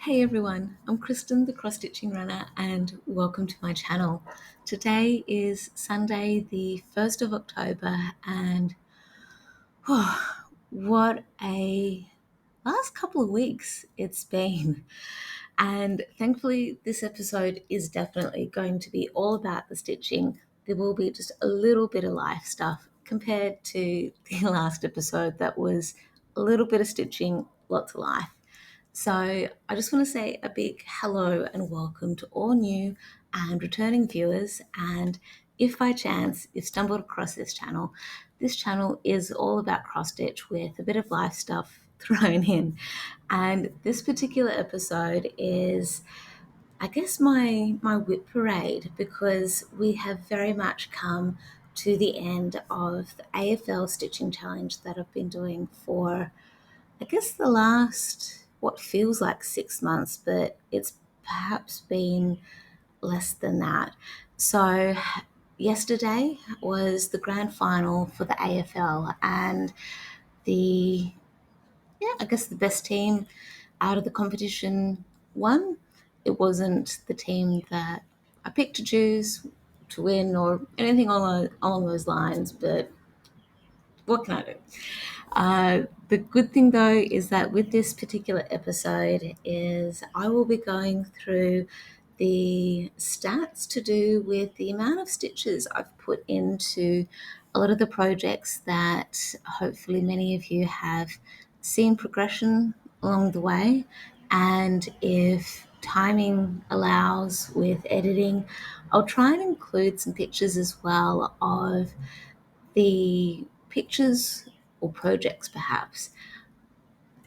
Hey everyone, I'm Kristen, the cross stitching runner, and welcome to my channel. Today is Sunday, the 1st of October, and what a last couple of weeks it's been. And thankfully, this episode is definitely going to be all about the stitching. There will be just a little bit of life stuff compared to the last episode that was a little bit of stitching, lots of life. So I just want to say a big hello and welcome to all new and returning viewers. And if by chance you've stumbled across this channel is all about cross stitch with a bit of life stuff thrown in. And this particular episode is, I guess, my WIP parade, because we have very much come to the end of the AFL stitching challenge that I've been doing for, I guess, the last what feels like 6 months, but it's perhaps been less than that. So yesterday was the grand final for the AFL, and I guess the best team out of the competition won. It wasn't the team that I picked to choose to win or anything along those lines, but what can I do? The good thing though is that with this particular episode is I will be going through the stats to do with the amount of stitches I've put into a lot of the projects that hopefully many of you have seen progression along the way. And if timing allows with editing, I'll try and include some pictures as well of the pictures or projects, perhaps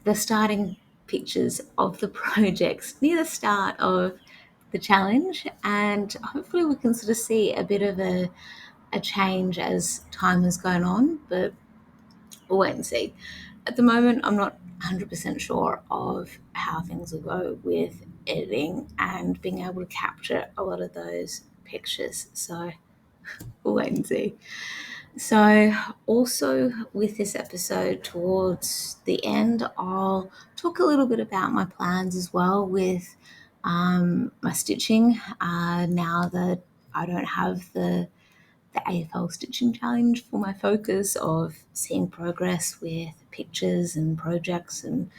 the starting pictures of the projects near the start of the challenge, and hopefully we can sort of see a bit of a change as time has gone on, but we'll wait and see. At the moment, I'm not 100% sure of how things will go with editing and being able to capture a lot of those pictures, so we'll wait and see. So, also with this episode, towards the end, I'll talk a little bit about my plans as well with my stitching. Now that I don't have the AFL stitching challenge for my focus of seeing progress with pictures and projects and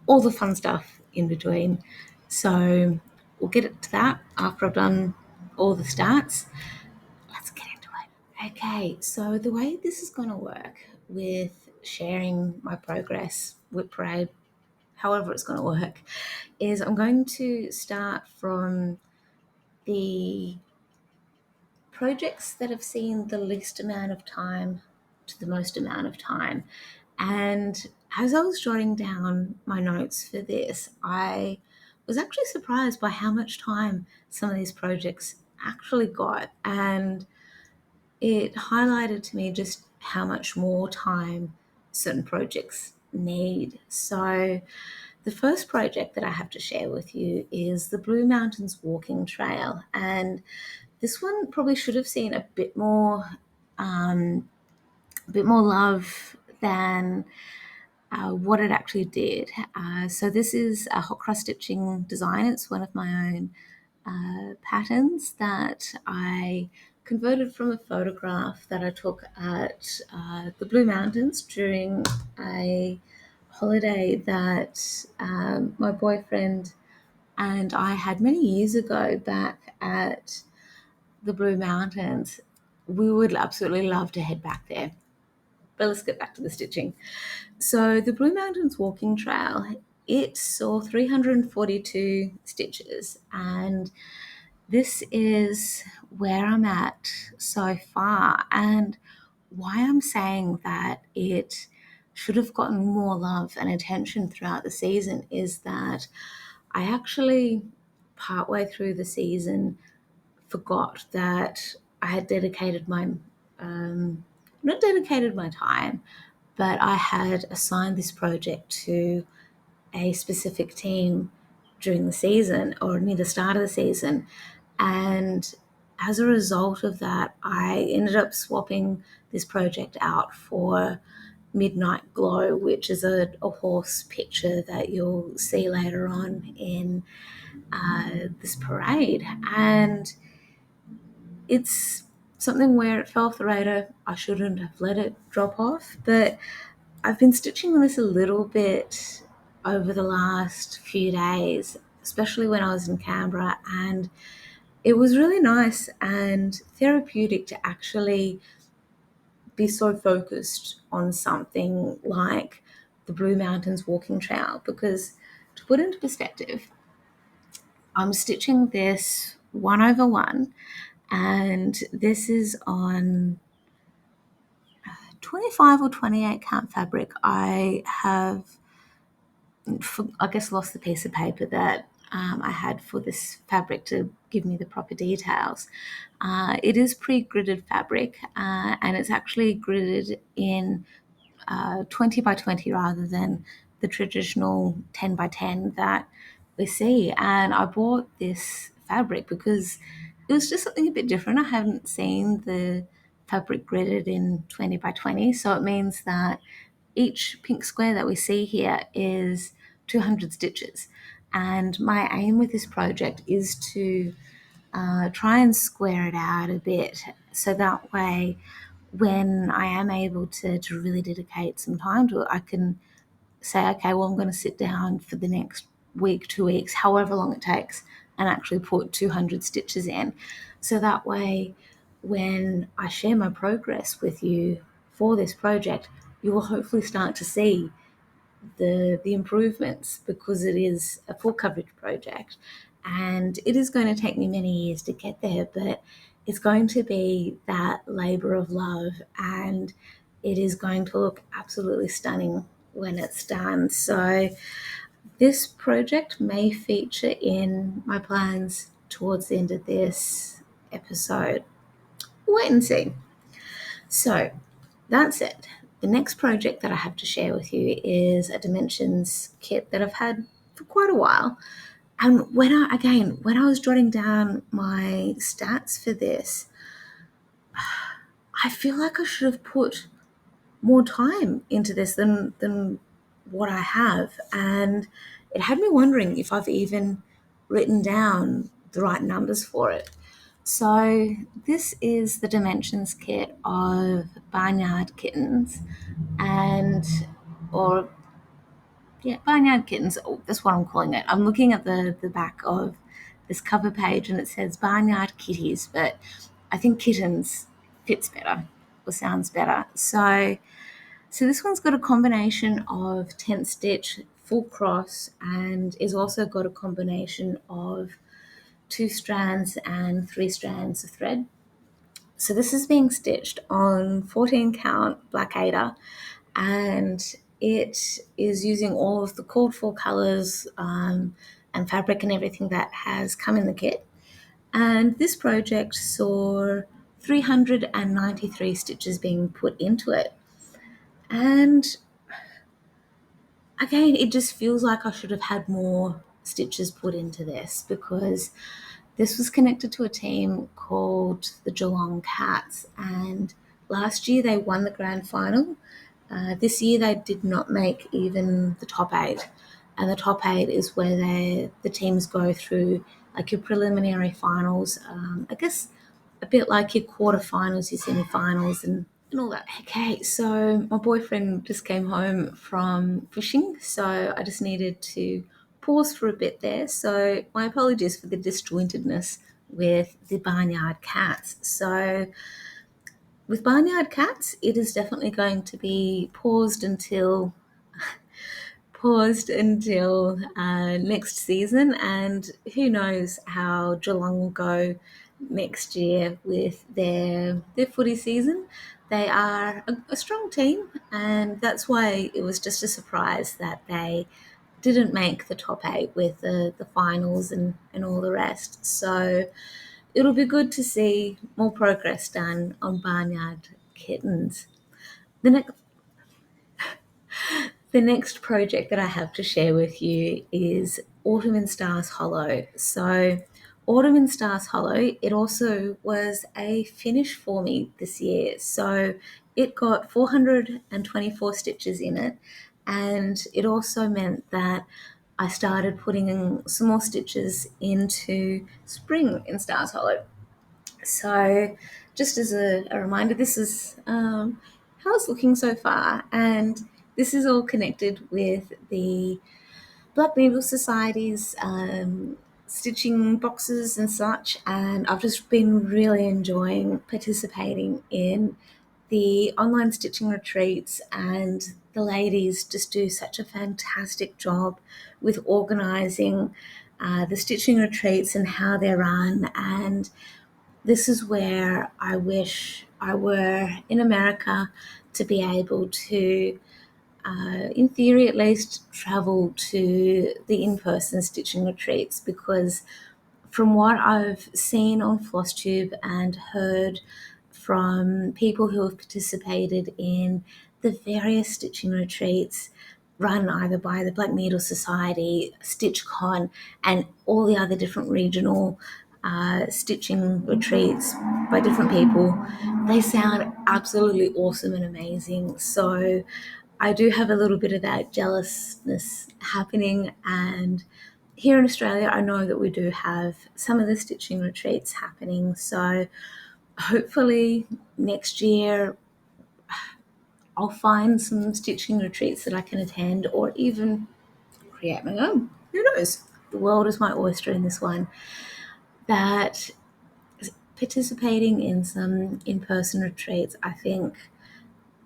all the fun stuff in between. So, we'll get to that after I've done all the stats. Let's get into it. Okay, so the way this is going to work with sharing my progress with Parade, however it's going to work, is I'm going to start from the projects that have seen the least amount of time to the most amount of time. And as I was jotting down my notes for this, I was actually surprised by how much time some of these projects actually got. And it highlighted to me just how much more time certain projects need. So, the first project that I have to share with you is the Blue Mountains Walking Trail. And this one probably should have seen a bit more love than what it actually did. So this is a hot cross stitching design. It's one of my own patterns that I converted from a photograph that I took at the Blue Mountains during a holiday that my boyfriend and I had many years ago back at the Blue Mountains. We would absolutely love to head back there. But let's get back to the stitching. So the Blue Mountains Walking Trail, it saw 342 stitches, and this is where I'm at so far. And why I'm saying that it should have gotten more love and attention throughout the season is that I actually, partway through the season, forgot that I had dedicated not dedicated my time, but I had assigned this project to a specific team during the season or near the start of the season. And as a result of that, I ended up swapping this project out for Midnight Glow, which is a horse picture that you'll see later on in this parade. And it's something where it fell off the radar. I shouldn't have let it drop off, but I've been stitching on this a little bit over the last few days, especially when I was in Canberra, and it was really nice and therapeutic to actually be so focused on something like the Blue Mountains walking trail, because to put into perspective, I'm stitching this 1/1, and this is on 25 or 28 count fabric. I have, I guess, lost the piece of paper that I had for this fabric to give me the proper details. It is pre-gridded fabric, and it's actually gridded in 20 by 20 rather than the traditional 10 by 10 that we see. And I bought this fabric because it was just something a bit different. I haven't seen the fabric gridded in 20 by 20, so it means that each pink square that we see here is 200 stitches. And my aim with this project is to try and square it out a bit, so that way when I am able to really dedicate some time to it, I can say, okay, well, I'm going to sit down for the next week, 2 weeks, however long it takes, and actually put 200 stitches in. So that way, when I share my progress with you for this project, you will hopefully start to see the improvements, because it is a full coverage project and it is going to take me many years to get there, but it's going to be that labor of love, and it is going to look absolutely stunning when it's done. So this project may feature in my plans towards the end of this episode. Wait and see. So that's it. The next project that I have to share with you is a Dimensions kit that I've had for quite a while. And when I was jotting down my stats for this, I feel like I should have put more time into this than what I have. And it had me wondering if I've even written down the right numbers for it. So this is the Dimensions kit of Barnyard Kittens, and or yeah, Barnyard Kittens. Oh, that's what I'm calling it. I'm looking at the back of this cover page, and it says Barnyard Kitties, but I think Kittens fits better or sounds better. So this one's got a combination of 10 stitch, full cross, and is also got a combination of 2 strands and 3 strands of thread. So this is being stitched on 14 count black Aida, and it is using all of the called for colours and fabric and everything that has come in the kit. And this project saw 393 stitches being put into it. And again, it just feels like I should have had more stitches put into this, because this was connected to a team called the Geelong Cats, and last year they won the grand final. This year they did not make even the top 8, and the top 8 is where the teams go through like your preliminary finals. I guess a bit like your quarterfinals, your semi-finals, and all that. Okay, so my boyfriend just came home from fishing, so I just needed to pause for a bit there. So my apologies for the disjointedness with the Barnyard Cats. So with Barnyard Cats, it is definitely going to be paused until next season, and who knows how Geelong will go next year with their footy season. They are a strong team, and that's why it was just a surprise that they didn't make the top 8 with the finals and all the rest. So it'll be good to see more progress done on Barnyard Kittens. The next The next project that I have to share with you is Autumn and Stars Holo. So Autumn in Stars Hollow, it also was a finish for me this year. So it got 424 stitches in it, and it also meant that I started putting in some more stitches into Spring in Stars Hollow. So just as a reminder, this is how it's looking so far, and this is all connected with the Black Needle Society's stitching boxes and such, and I've just been really enjoying participating in the online stitching retreats, and the ladies just do such a fantastic job with organising the stitching retreats and how they're run. And this is where I wish I were in America to be able to in theory at least, travel to the in-person stitching retreats, because from what I've seen on Flosstube and heard from people who have participated in the various stitching retreats run either by the Black Needle Society, StitchCon, and all the other different regional stitching retreats by different people, they sound absolutely awesome and amazing. So I do have a little bit of that jealousness happening, and here in Australia, I know that we do have some of the stitching retreats happening. So hopefully next year I'll find some stitching retreats that I can attend, or even create my own. Who knows? The world is my oyster in this one. That participating in some in-person retreats, I think,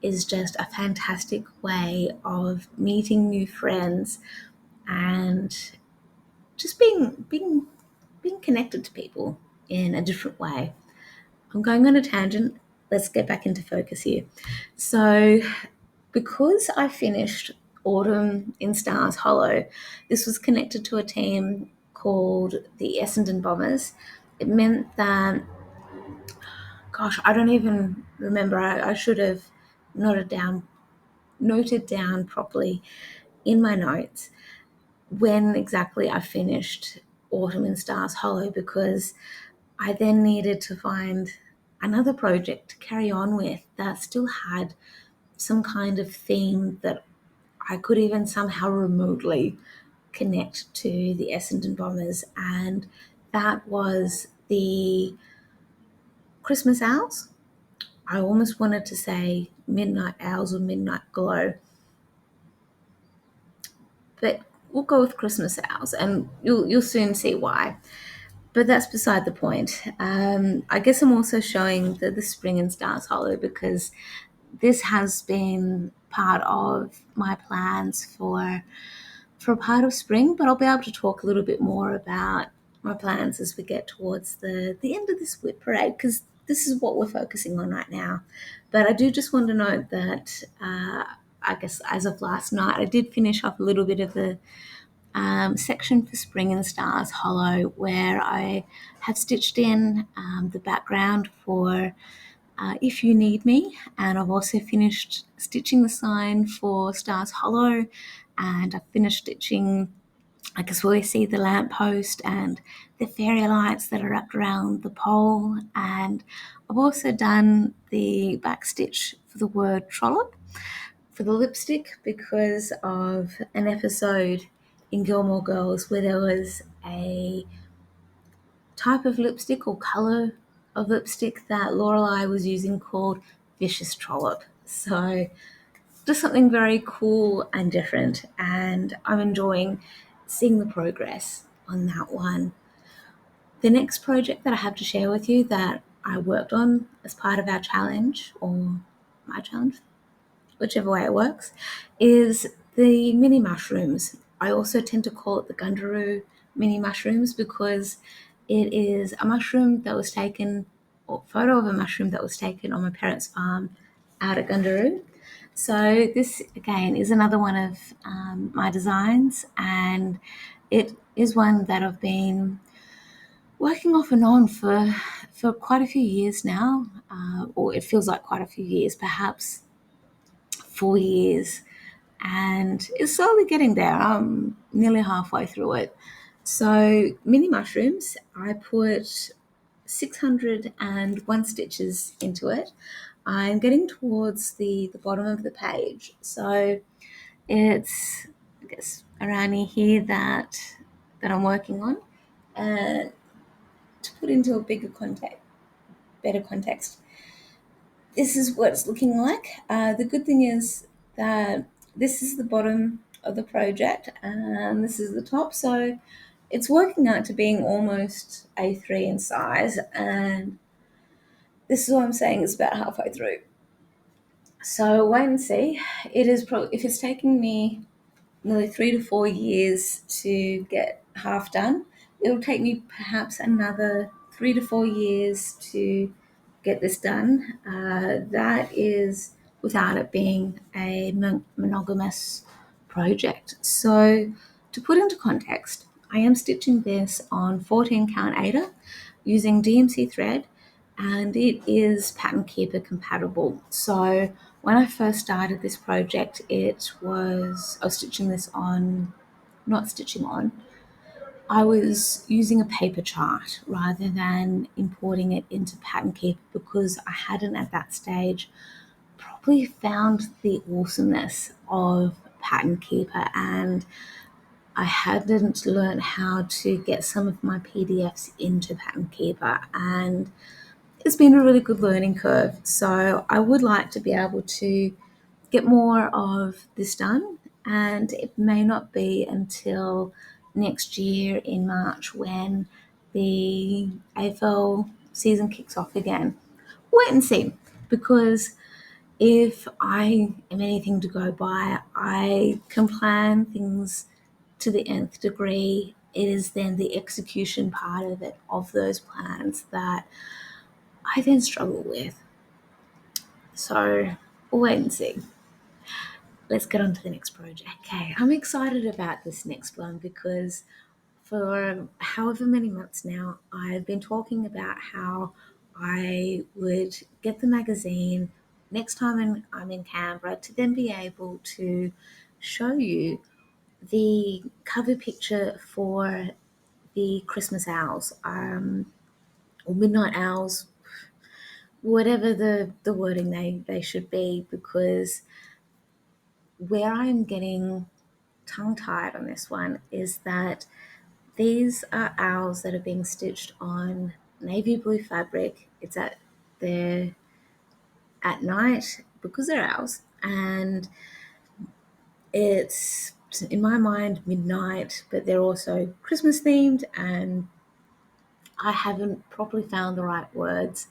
is just a fantastic way of meeting new friends and just being connected to people in a different way. I'm going on a tangent. Let's get back into focus here. So, because I finished Autumn in Stars Hollow, this was connected to a team called the Essendon Bombers. It meant that, gosh, I don't even remember. I should have noted down properly in my notes when exactly I finished Autumn in Stars Hollow, because I then needed to find another project to carry on with that still had some kind of theme that I could even somehow remotely connect to the Essendon Bombers, and that was the Christmas Owls. I almost wanted to say Midnight Owls or Midnight Glow, but we'll go with Christmas Owls, and you'll soon see why. But that's beside the point. I guess I'm also showing the Spring and Stars Hollow because this has been part of my plans for a part of spring, but I'll be able to talk a little bit more about my plans as we get towards the end of this WIP Parade, because this is what we're focusing on right now. But I do just want to note that I guess as of last night, I did finish off a little bit of the section for Spring and Stars Hollow, where I have stitched in the background for If You Need Me, and I've also finished stitching the sign for Stars Hollow, and I've finished stitching, I guess, where we see the lamppost and the fairy lights that are wrapped around the pole, and I've also done the back stitch for the word trollop for the lipstick because of an episode in Gilmore Girls where there was a type of lipstick or colour of lipstick that Lorelai was using called Vicious Trollop. So just something very cool and different, and I'm enjoying seeing the progress on that one. The next project that I have to share with you that I worked on as part of our challenge, or my challenge, whichever way it works, is the mini mushrooms. I also tend to call it the Gundaroo mini mushrooms because it is a mushroom that was taken, or photo of a mushroom that was taken on my parents' farm out at Gundaroo. So this again is another one of my designs, and it is one that I've been working off and on for quite a few years now, or it feels like quite a few years, perhaps 4 years, and it's slowly getting there. I'm nearly halfway through it, So mini mushrooms, I put 601 stitches into it. I'm getting towards the bottom of the page. So it's, I guess, around here that I'm working on. And to put into a better context, this is what it's looking like. The good thing is that this is the bottom of the project and this is the top. So it's working out to being almost A3 in size. And this is what I'm saying is about halfway through. So wait and see. It is probably, if it's taking me nearly 3 to 4 years to get half done, it'll take me perhaps another 3 to 4 years to get this done. That is without it being a monogamous project. So to put into context, I am stitching this on 14 count Ada using DMC thread, and it is pattern keeper compatible. So when I first started this project, I was stitching this on, not stitching on, I was using a paper chart rather than importing it into pattern keeper because I hadn't at that stage probably found the awesomeness of pattern keeper, and I hadn't learned how to get some of my PDFs into pattern keeper, and it's been a really good learning curve. So I would like to be able to get more of this done, and it may not be until next year in March when the AFL season kicks off again. Wait and see, because if I am anything to go by, I can plan things to the nth degree. It is then the execution part of it, of those plans, that I then struggle with. So we'll wait and see. Let's get on to the next project. Okay, I'm excited about this next one because for however many months now, I've been talking about how I would get the magazine next time I'm in Canberra to then be able to show you the cover picture for the Christmas owls, or midnight owls, whatever the wording they should be, because where I'm getting tongue tied on this one is that these are owls that are being stitched on navy blue fabric. It's they're at night because they're owls, and it's in my mind midnight, but they're also Christmas themed, and I haven't properly found the right words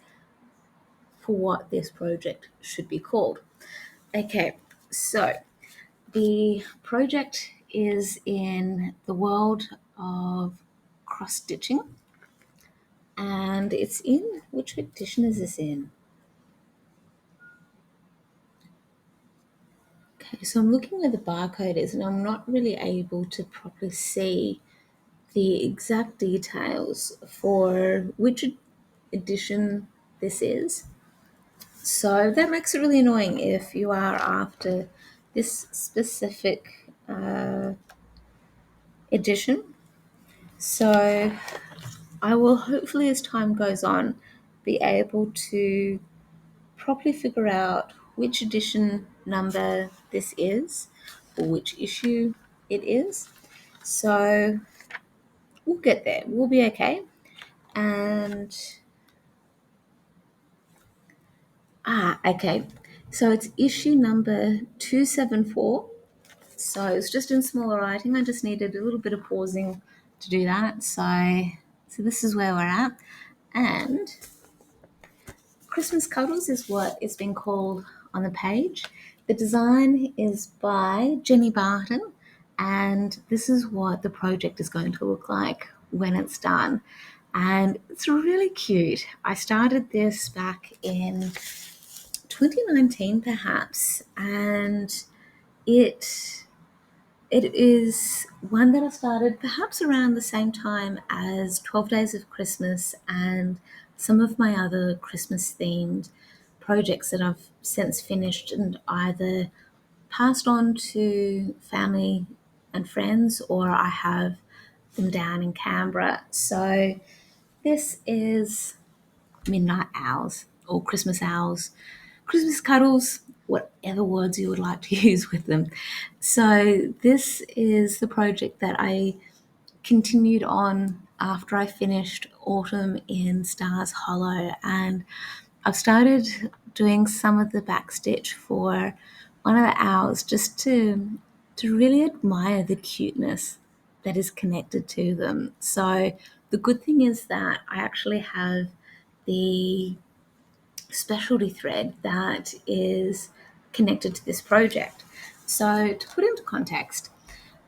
for what this project should be called. Okay, so the project is in the world of cross stitching, and it's in, which edition is this in? Okay, so I'm looking where the barcode is, and I'm not really able to properly see the exact details for which edition this is. So that makes it really annoying if you are after this specific edition. So I will hopefully, as time goes on, be able to properly figure out which edition number this is or which issue it is. So we'll get there. We'll be okay. And okay. So it's issue number 274. So it's just in smaller writing. I just needed a little bit of pausing to do that. So this is where we're at. And Christmas Cuddles is what it's been called on the page. The design is by Jenny Barton, and this is what the project is going to look like when it's done. And it's really cute. I started this back in 2019 perhaps, and it is one that I started perhaps around the same time as 12 Days of Christmas and some of my other Christmas themed projects that I've since finished and either passed on to family and friends, or I have them down in Canberra. So this is midnight owls or Christmas owls, Christmas cuddles, whatever words you would like to use with them. So this is the project that I continued on after I finished Autumn in Stars Holo, and I've started doing some of the backstitch for one of the owls just to really admire the cuteness that is connected to them. So the good thing is that I actually have the specialty thread that is connected to this project. So to put into context,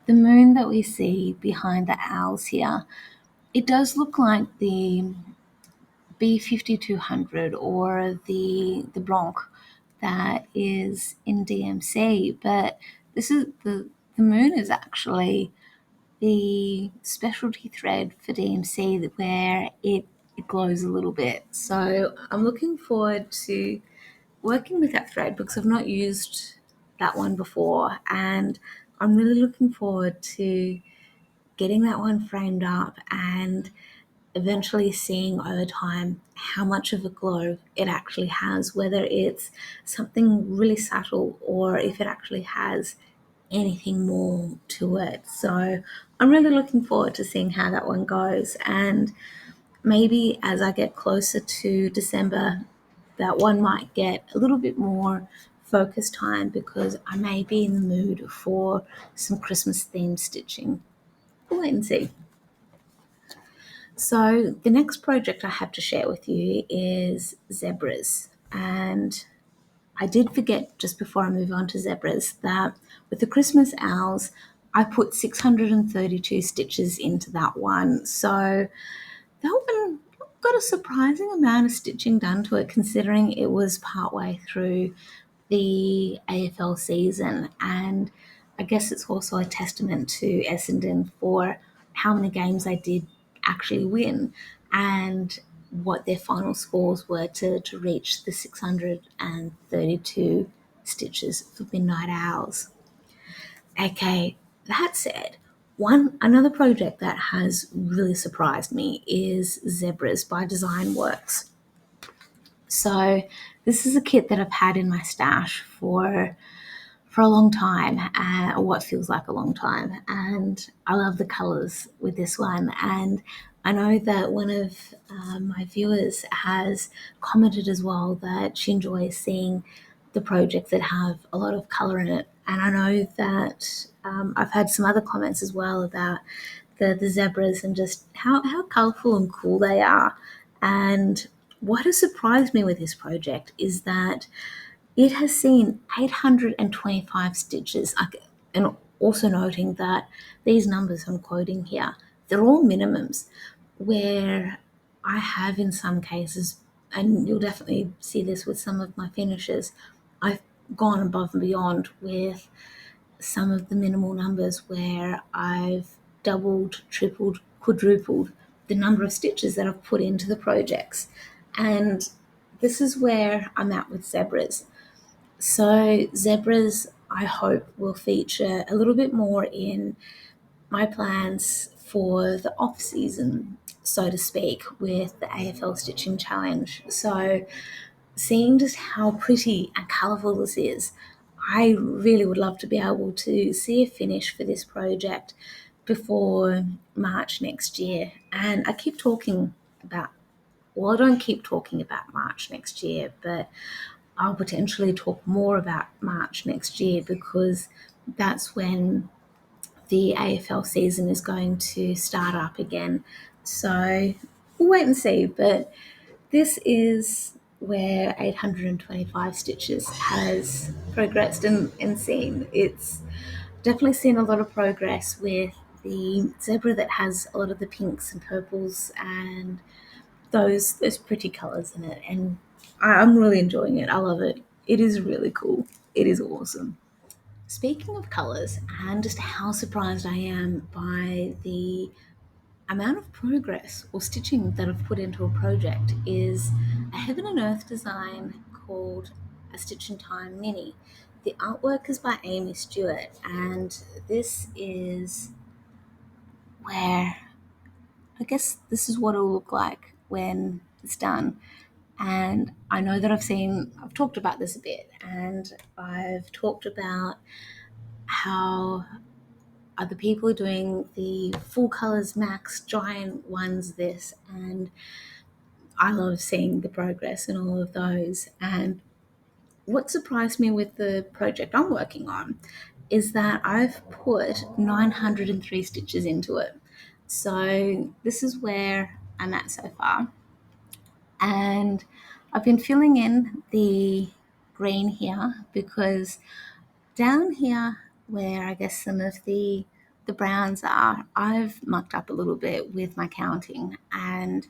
the moon that we see behind the owls here, it does look like the B5200 or the Blanc that is in DMC, but this is the moon is actually the specialty thread for DMC where it glows a little bit. So I'm looking forward to working with that thread because I've not used that one before, and I'm really looking forward to getting that one framed up and eventually seeing over time how much of a glow it actually has, whether it's something really subtle or if it actually has anything more to it. So I'm really looking forward to seeing how that one goes, and maybe as I get closer to December, that one might get a little bit more focus time because I may be in the mood for some Christmas themed stitching. We'll wait and see. So the next project I have to share with you is zebras, and I did forget just before I move on to zebras that with the Christmas owls, I put 632 stitches into that one. So that one got a surprising amount of stitching done to it considering it was partway through the AFL season. And I guess it's also a testament to Essendon for how many games they did actually win and what their final scores were to reach the 632 stitches for Midnight Owls. Okay, that said, another project that has really surprised me is Zebras by Design Works. So this is a kit that I've had in my stash for a long time, or what feels like a long time, and I love the colours with this one. And I know that one of my viewers has commented as well that she enjoys seeing the projects that have a lot of colour in it. And I know that I've had some other comments as well about the zebras and just how colourful and cool they are. And what has surprised me with this project is that it has seen 825 stitches. And also noting that these numbers I'm quoting here, they're all minimums, where I have in some cases, and you'll definitely see this with some of my finishes, I've gone above and beyond with some of the minimal numbers where I've doubled, tripled, quadrupled the number of stitches that I've put into the projects. And this is where I'm at with zebras. So zebras, I hope, will feature a little bit more in my plans for the off season, so to speak, with the AFL Stitching Challenge. So seeing just how pretty and colourful this is, I really would love to be able to see a finish for this project before March next year. And I keep talking about, well, I don't keep talking about March next year, but I'll potentially talk more about March next year because that's when the AFL season is going to start up again. So we'll wait and see. But this is where 825 stitches has progressed and seen. It's definitely seen a lot of progress with the zebra that has a lot of the pinks and purples and those pretty colours in it, and I'm really enjoying it. I love it. It is really cool. It is awesome. Speaking of colours and just how surprised I am by the amount of progress or stitching that I've put into a project is a Heaven and Earth design called A Stitch in Time Mini. The artwork is by Amy Stewart, and this is where I guess this is what it'll look like when it's done. And I know that I've talked about this a bit, and I've talked about how other people are doing the full colors max giant ones this, and I love seeing the progress in all of those. And what surprised me with the project I'm working on is that I've put 903 stitches into it. So this is where I'm at so far. And I've been filling in the green here because down here where I guess some of the browns are, I've mucked up a little bit with my counting, and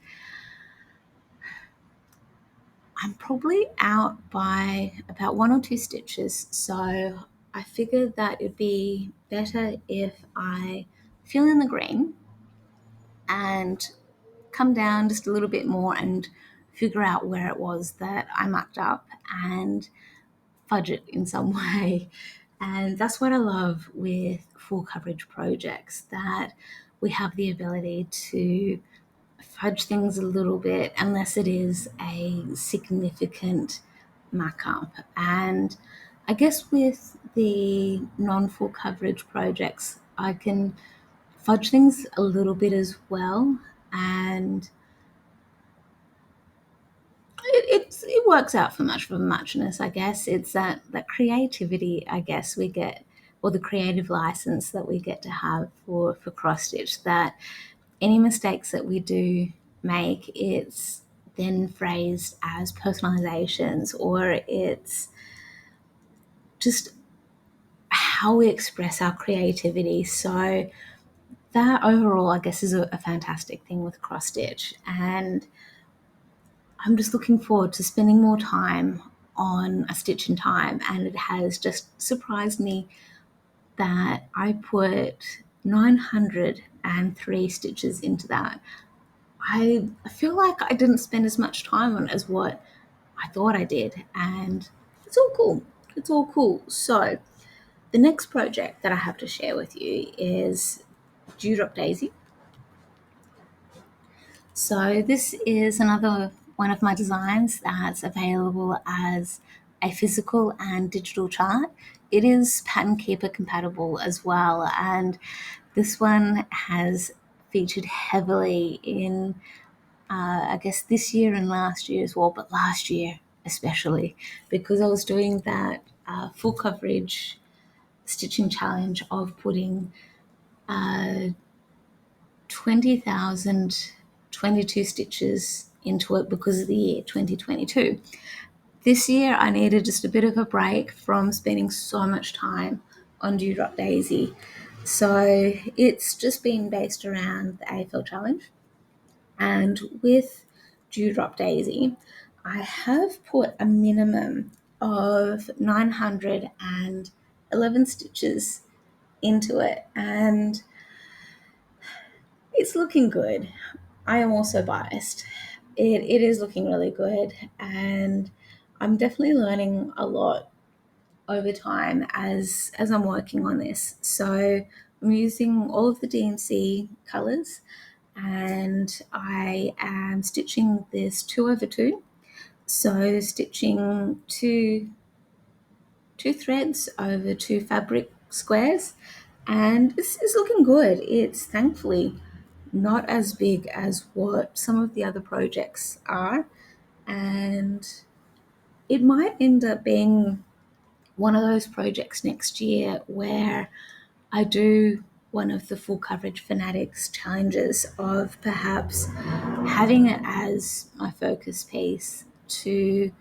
I'm probably out by about 1 or 2 stitches. So I figured that it'd be better if I fill in the green and come down just a little bit more and figure out where it was that I mucked up and fudge it in some way. And that's what I love with full coverage projects, that we have the ability to fudge things a little bit unless it is a significant muck up. And I guess with the non full coverage projects, I can fudge things a little bit as well. And it works out for much for muchness, I guess. It's that creativity, I guess, we get, or the creative license that we get to have for cross stitch, that any mistakes that we do make, it's then phrased as personalizations, or it's just how we express our creativity. So that overall, I guess, is a fantastic thing with cross stitch. And I'm just looking forward to spending more time on a stitch in time. And it has just surprised me that I put 903 stitches into that. I feel like I didn't spend as much time on it as what I thought I did, and it's all cool. It's all cool. So, the next project that I have to share with you is Dewdrop Daisy. So, this is another one of my designs that's available as a physical and digital chart. It is Pattern Keeper compatible as well, and this one has featured heavily in I guess this year and last year as well, but last year especially, because I was doing that full coverage stitching challenge of putting uh, 20,022 stitches into it because of the year 2022. This year I needed just a bit of a break from spending so much time on Dewdrop Daisy. So it's just been based around the AFL challenge. And with Dewdrop Daisy, I have put a minimum of 911 stitches into it, and it's looking good. I am also biased. It is looking really good, and I'm definitely learning a lot over time as I'm working on this. So I'm using all of the DMC colors, and I am stitching this 2/2. So stitching two threads over 2 fabric squares, and this is looking good. It's thankfully not as big as what some of the other projects are, and it might end up being one of those projects next year where I do one of the full coverage fanatics challenges of perhaps having it as my focus piece to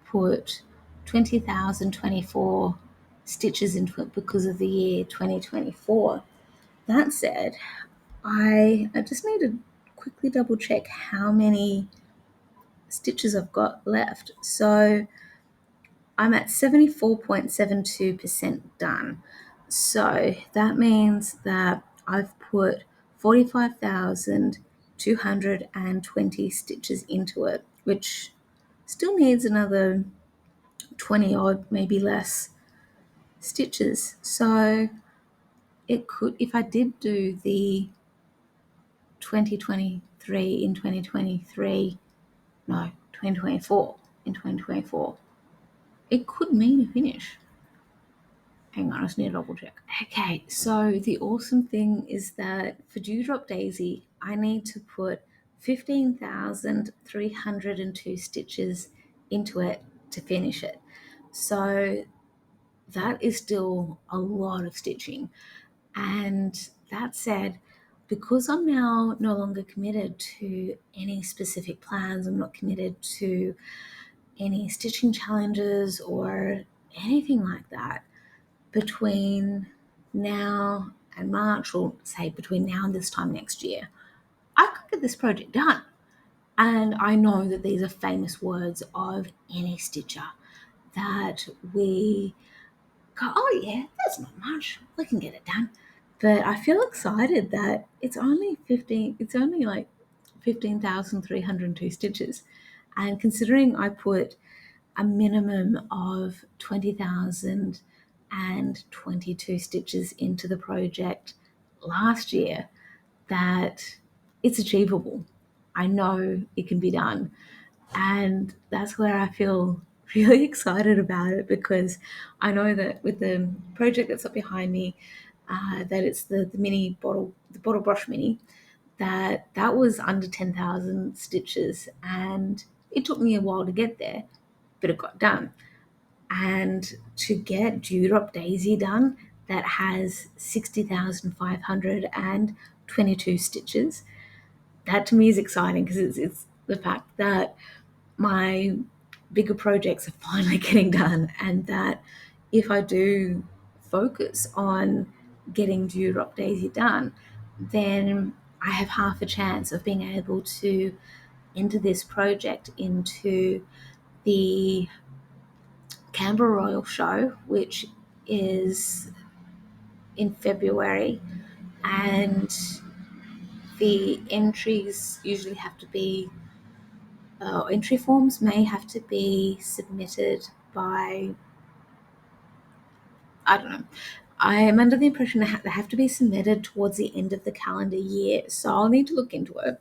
put 20,024 stitches into it because of the year 2024. That said, I just need to quickly double check how many stitches I've got left. So I'm at 74.72% done. So that means that I've put 45,220 stitches into it, which still needs another 20 odd, maybe less stitches. So it could, if I did do the 2023 in 2023, no, 2024 in 2024. It could mean a finish. Hang on, I just need to double check. Okay, so the awesome thing is that for Dewdrop Daisy, I need to put 15,302 stitches into it to finish it. So that is still a lot of stitching. And that said, because I'm now no longer committed to any specific plans, I'm not committed to any stitching challenges or anything like that, between now and March, or say between now and this time next year, I could get this project done. And I know that these are famous words of any stitcher, that we go, oh yeah, that's not much, we can get it done. But I feel excited that it's only like 15,302 stitches. And considering I put a minimum of 20,022 stitches into the project last year, that it's achievable. I know it can be done. And that's where I feel really excited about it, because I know that with the project that's up behind me, that it's the bottle brush mini, that was under 10,000 stitches, and it took me a while to get there, but it got done. And to get Dewdrop Daisy done, that has 60,522 stitches, that to me is exciting, because it's the fact that my bigger projects are finally getting done, and that if I do focus on getting Dewdrop Daisy done, then I have half a chance of being able to enter this project into the Canberra Royal Show, which is in February, and the entries usually have to be entry forms may have to be submitted by, I don't know. I am under the impression they have to be submitted towards the end of the calendar year, so I'll need to look into it.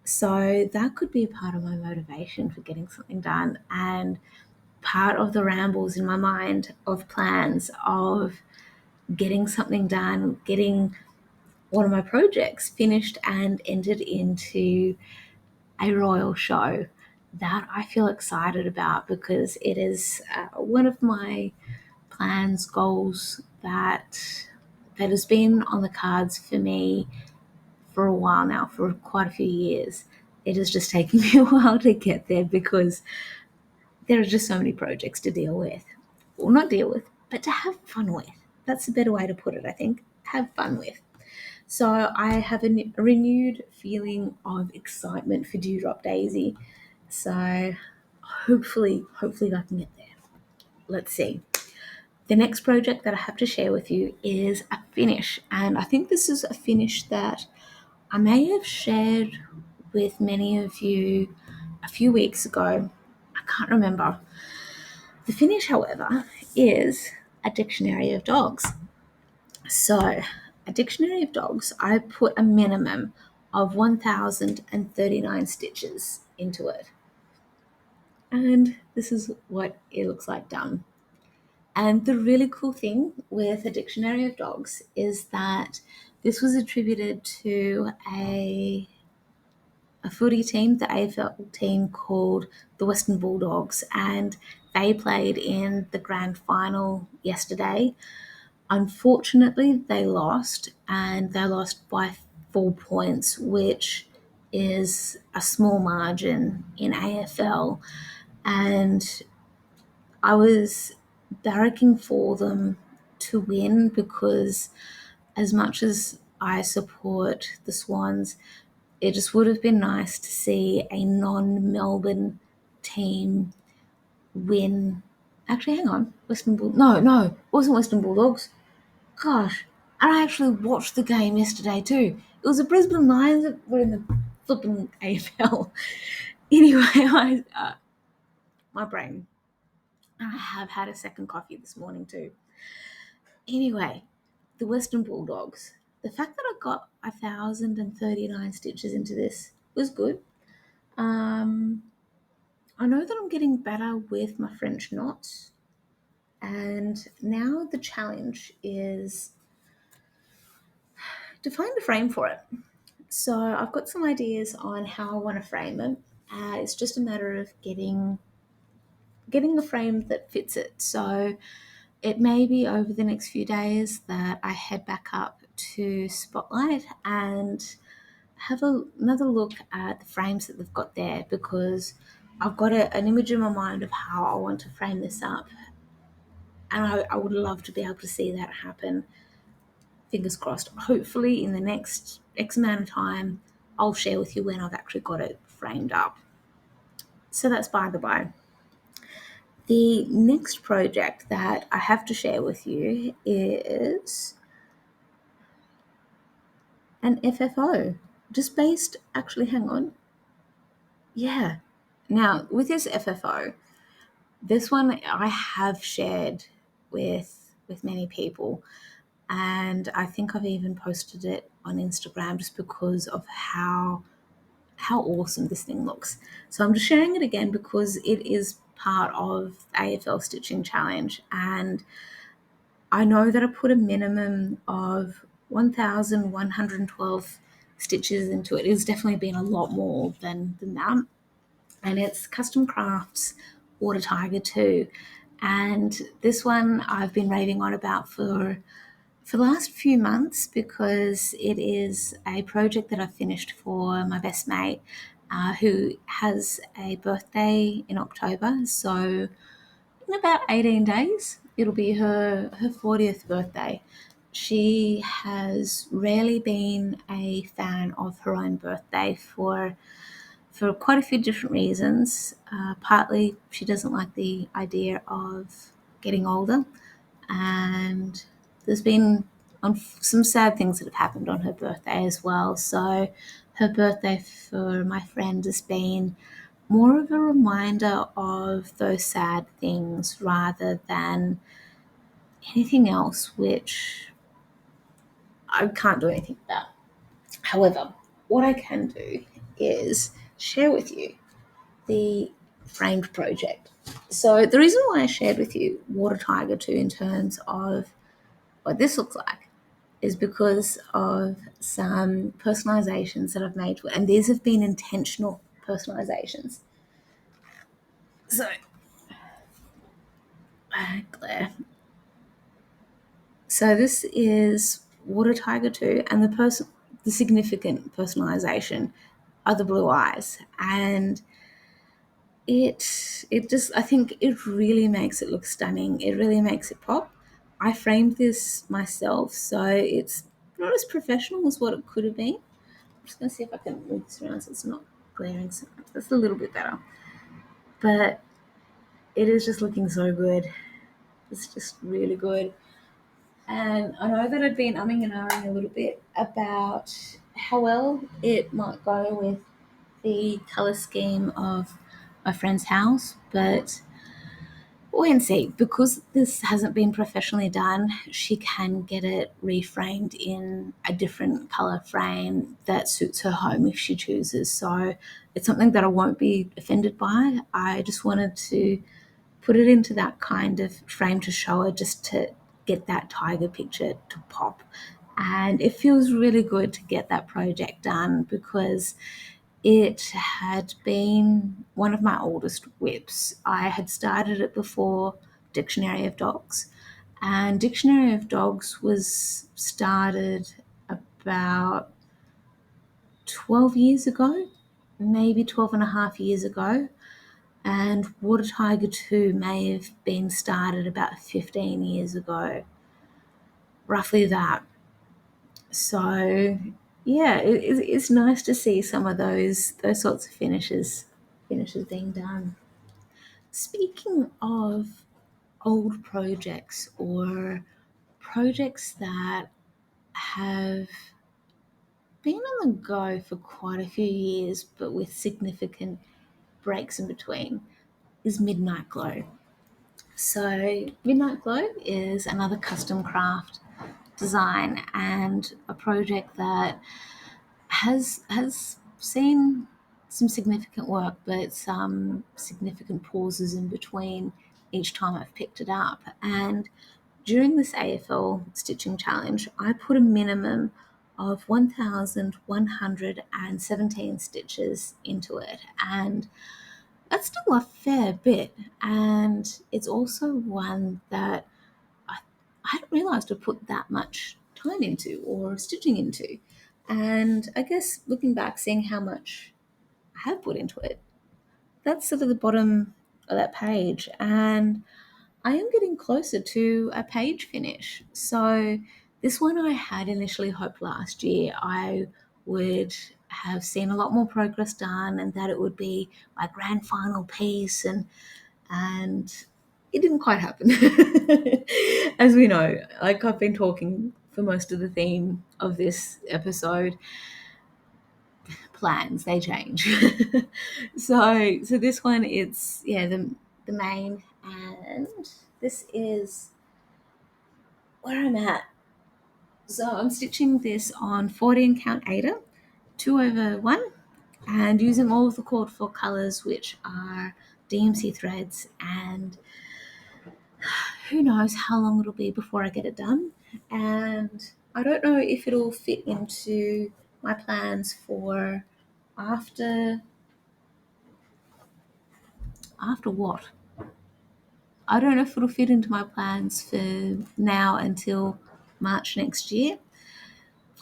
So that could be a part of my motivation for getting something done, and part of the rambles in my mind of plans of getting something done, getting one of my projects finished and entered into a royal show, that I feel excited about, because it is one of my plans, goals that has been on the cards for me for a while now, for quite a few years. It has just taken me a while to get there, because there are just so many projects to deal with. Well, not deal with, but to have fun with. That's a better way to put it, I think. Have fun with. So I have a renewed feeling of excitement for Dewdrop Daisy. So hopefully I can get there. Let's see. The next project that I have to share with you is a finish. And I think this is a finish that I may have shared with many of you a few weeks ago. I can't remember. The finish, however, is a dictionary of dogs. So, a dictionary of dogs, I put a minimum of 1,039 stitches into it. And this is what it looks like done. And the really cool thing with a dictionary of dogs is that this was attributed to a footy team, the AFL team called the Western Bulldogs, and they played in the grand final yesterday. Unfortunately, they lost, and they lost by 4 points, which is a small margin in AFL. And I was barracking for them to win, because as much as I support the Swans, it just would have been nice to see a non-Melbourne team win. Actually, hang on. No, it wasn't Western Bulldogs. Gosh, and I actually watched the game yesterday too. It was the Brisbane Lions that were in the flipping AFL. Anyway, my brain. I have had a second coffee this morning too. Anyway, the Western Bulldogs, the fact that I got 1,039 stitches into this was good. I know that I'm getting better with my French knots, and now the challenge is to find a frame for it. So I've got some ideas on how I want to frame it. It's just a matter of getting a frame that fits it. So it may be over the next few days that I head back up to Spotlight and have another look at the frames that they've got there, because I've got an image in my mind of how I want to frame this up, and I would love to be able to see that happen. Fingers crossed. Hopefully in the next X amount of time, I'll share with you when I've actually got it framed up. So that's by the by. The next project that I have to share with you is an FFO. Just based, actually, hang on. Yeah. Now, with this FFO, this one I have shared with many people, and I think I've even posted it on Instagram just because of how awesome this thing looks. So I'm just sharing it again because it is part of the AFL Stitching Challenge, and I know that I put a minimum of 1,112 stitches into it. It's definitely been a lot more than that. And it's Kustom Krafts Water Tiger 2. And this one I've been raving on about for the last few months, because it is a project that I've finished for my best mate, who has a birthday in October. So in about 18 days, it'll be her 40th birthday. She has rarely been a fan of her own birthday for quite a few different reasons. Partly, she doesn't like the idea of getting older, and there's been some sad things that have happened on her birthday as well. So her birthday for my friend has been more of a reminder of those sad things rather than anything else, which I can't do anything about. However, what I can do is share with you the framed project. So the reason why I shared with you Water Tiger 2 in terms of what this looks like is because of some personalizations that I've made, and these have been intentional personalizations. So, Claire. So this is Water Tiger 2, and the significant personalization are the blue eyes, and it just, I think it really makes it look stunning. It really makes it pop. I framed this myself, so it's not as professional as what it could have been. I'm just going to see if I can move this around so it's not glaring so much. That's a little bit better. But it is just looking so good. It's just really good. And I know that I'd been umming and ahhing a little bit about how well it might go with the colour scheme of my friend's house, but wait and see. Because this hasn't been professionally done, she can get it reframed in a different colour frame that suits her home if she chooses. So it's something that I won't be offended by. I just wanted to put it into that kind of frame to show her, just to get that tiger picture to pop. And it feels really good to get that project done, because it had been one of my oldest WIPs. I had started it before Dictionary of Dogs, and Dictionary of Dogs was started about 12 years ago, maybe 12 and a half years ago. And Water Tiger 2 may have been started about 15 years ago, roughly that. So, yeah, it's nice to see some of those sorts of finishes being done. Speaking of old projects, or projects that have been on the go for quite a few years but with significant breaks in between, is Midnight Glow. So Midnight Glow is another custom craft design and a project that has seen some significant work, but some significant pauses in between each time I've picked it up. And during this AFL stitching challenge, I put a minimum of 1,117 stitches into it, and that's still a fair bit. And it's also one that I hadn't realised I put that much time into or stitching into. And I guess looking back, seeing how much I have put into it, that's sort of the bottom of that page. And I am getting closer to a page finish. So this one I had initially hoped last year I would have seen a lot more progress done and that it would be my grand final piece, and it didn't quite happen. As we know, like I've been talking for most of the theme of this episode, plans they change. So this one, it's the main, and this is where I'm at. So I'm stitching this on 14 count Ada, 2/1, and using all of the called for colors, which are DMC threads, and who knows how long it'll be before I get it done. And I don't know if it'll fit into my plans for after what? I don't know if it'll fit into my plans for now until March next year.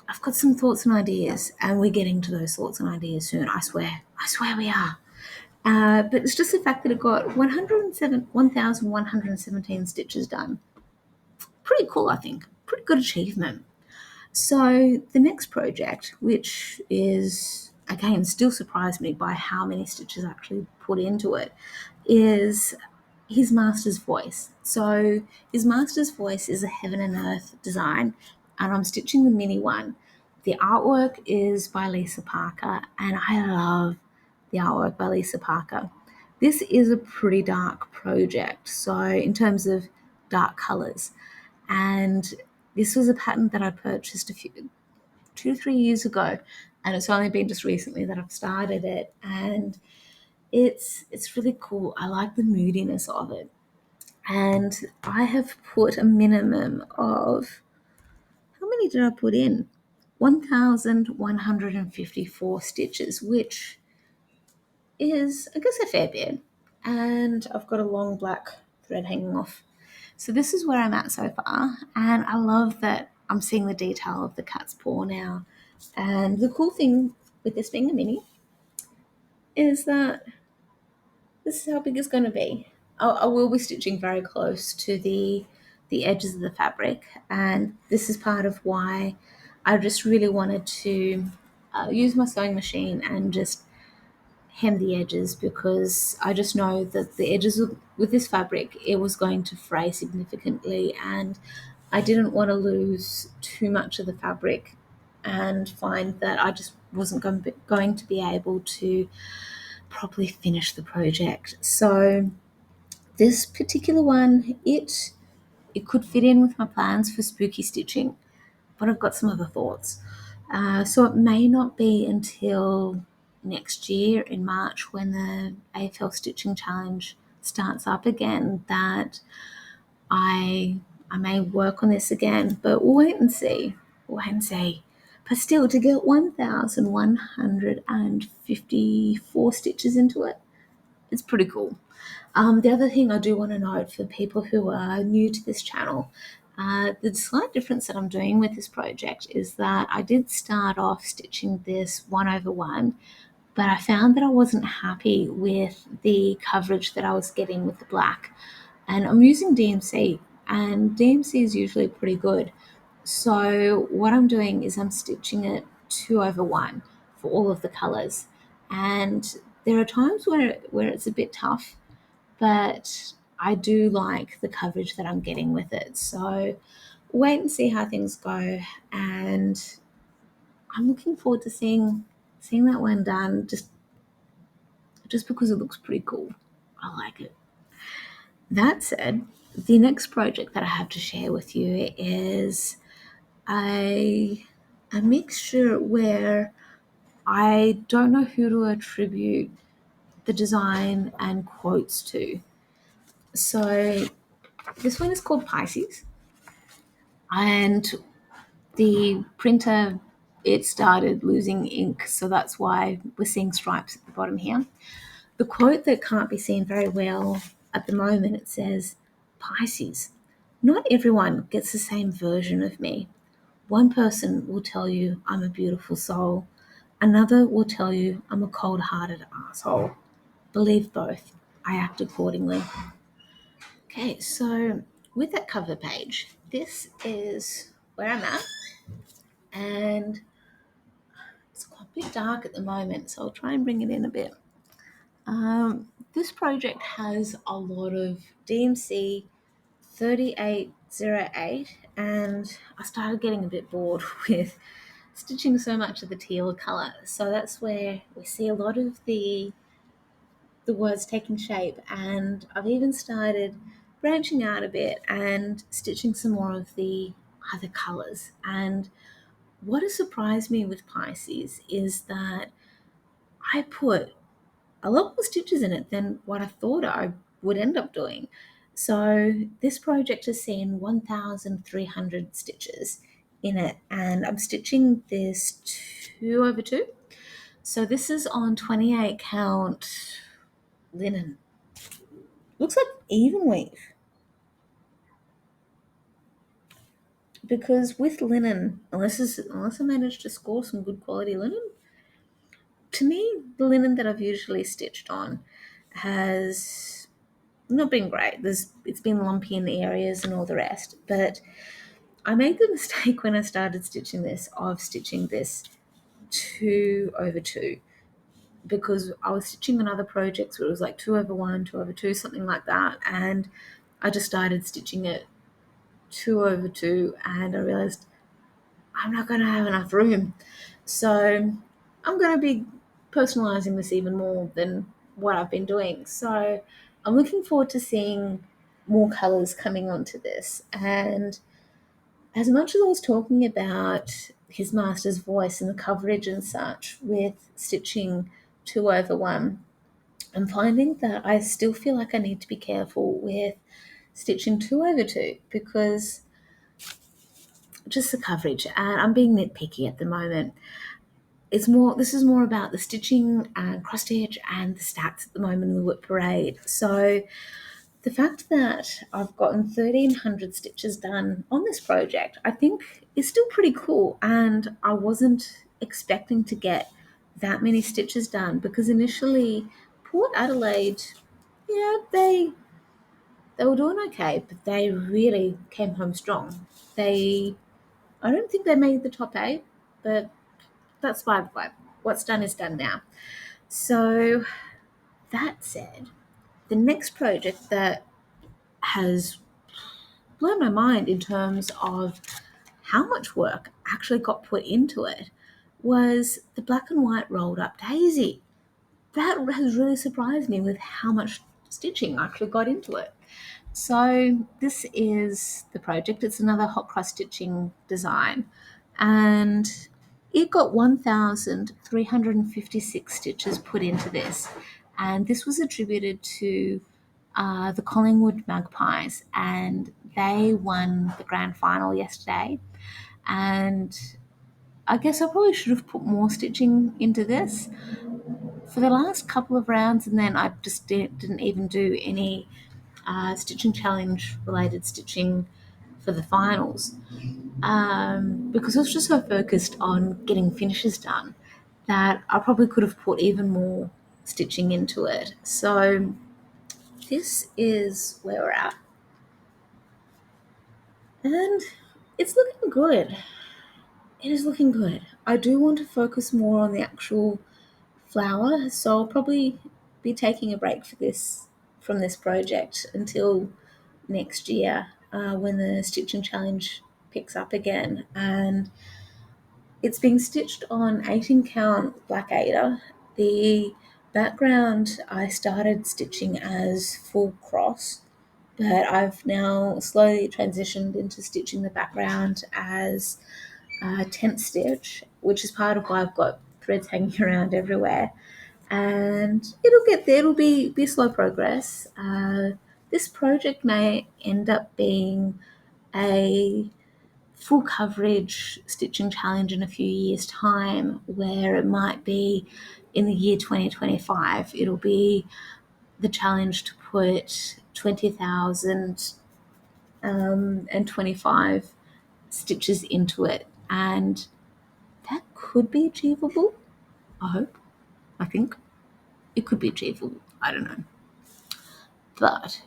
I've got some thoughts and ideas, and we're getting to those thoughts and ideas soon. I swear we are. But it's just the fact that it got 1,117 stitches done. Pretty cool, I think. Pretty good achievement. So the next project, which is, again, still surprised me by how many stitches I actually put into it, is his master's voice. So his master's voice is a heaven and earth design, and I'm stitching the mini one. The artwork is by Lisa Parker, and I love the artwork by Lisa Parker. This is a pretty dark project, so in terms of dark colors, and this was a pattern that I purchased 2-3 years ago, and it's only been just recently that I've started it, and it's really cool. I like the moodiness of it. And I have put a minimum of, how many did I put in? 1,154 stitches, which is, I guess, a fair bit. And I've got a long black thread hanging off. So this is where I'm at so far. And I love that I'm seeing the detail of the cat's paw now. And the cool thing with this being a mini is that this is how big it's going to be. I will be stitching very close to the edges of the fabric, and this is part of why I just really wanted to use my sewing machine and just hem the edges, because I just know that the edges with this fabric, it was going to fray significantly, and I didn't want to lose too much of the fabric and find that I just wasn't going to be able to properly finish the project. So this particular one, it could fit in with my plans for spooky stitching, but I've got some other thoughts. So it may not be until next year in March, when the AFL Stitching Challenge starts up again, that I may work on this again, but we'll wait and see. But still, to get 1,154 stitches into it, it's pretty cool. The other thing I do want to note for people who are new to this channel, the slight difference that I'm doing with this project is that I did start off stitching this 1/1, but I found that I wasn't happy with the coverage that I was getting with the black. And I'm using DMC, and DMC is usually pretty good. So what I'm doing is I'm stitching it 2/1 for all of the colors. And there are times where it's a bit tough, but I do like the coverage that I'm getting with it. So wait and see how things go, and I'm looking forward to seeing that one done, just because it looks pretty cool. I like it. That said, the next project that I have to share with you is a mixture where I don't know who to attribute the design and quotes to. So this one is called Pisces, and the printer, it started losing ink, so that's why we're seeing stripes at the bottom here. The quote that can't be seen very well at the moment, it says, Pisces, not everyone gets the same version of me. One person will tell you I'm a beautiful soul. Another will tell you I'm a cold-hearted asshole. Believe both. I act accordingly. Okay, so with that cover page, this is where I'm at, and it's quite a bit dark at the moment, so I'll try and bring it in a bit. This project has a lot of DMC 3808, and I started getting a bit bored with stitching so much of the teal colour. So that's where we see a lot of the words taking shape, and I've even started branching out a bit and stitching some more of the other colours. And what has surprised me with Pisces is that I put a lot more stitches in it than what I thought I would end up doing. So this project has seen 1,300 stitches in it, and I'm stitching this 2/2. So this is on 28 count linen. Looks like even weave. Because with linen, unless I manage to score some good quality linen, to me, the linen that I've usually stitched on has not been great. It's been lumpy in the areas and all the rest. But I made the mistake when I started stitching this of stitching this 2/2, because I was stitching on other projects where it was like 2/1, 2/2, something like that, and I just started stitching it 2/2, and I realized I'm not going to have enough room. So I'm going to be personalizing this even more than what I've been doing. So I'm looking forward to seeing more colors coming onto this. And as much as I was talking about his master's voice and the coverage and such with stitching 2/1, I'm finding that I still feel like I need to be careful with stitching 2/2, because just the coverage, and I'm being nitpicky at the moment. This is more about the stitching and cross stitch and the stats at the moment in the WIP Parade. So the fact that I've gotten 1,300 stitches done on this project, I think is still pretty cool, and I wasn't expecting to get that many stitches done, because initially Port Adelaide, yeah, they were doing okay, but they really came home strong. I don't think they made the top 8, but that's by the way. What's done is done now. So that said, the next project that has blown my mind in terms of how much work actually got put into it was the black and white rolled up daisy. That has really surprised me with how much stitching I actually got into it. So this is the project. It's another hot cross stitching design, and it got 1,356 stitches put into this, and this was attributed to the Collingwood Magpies, and they won the grand final yesterday. And I guess I probably should have put more stitching into this for the last couple of rounds, and then I just didn't even do any stitching challenge related stitching for the finals, because I was just so focused on getting finishes done that I probably could have put even more stitching into it. So this is where we're at, and it's looking good. It is looking good. I do want to focus more on the actual flower, so I'll probably be taking a break from this project until next year, when the stitching challenge picks up again. And it's being stitched on 18 count black Ada. The background I started stitching as full cross, but I've now slowly transitioned into stitching the background as a tent stitch, which is part of why I've got threads hanging around everywhere. And it'll get there. It'll be slow progress. This project may end up being a full coverage stitching challenge in a few years' time, where it might be in the year 2025. It'll be the challenge to put 20,000 and 25 stitches into it, and that could be achievable. I hope. I think it could be achievable. I don't know. But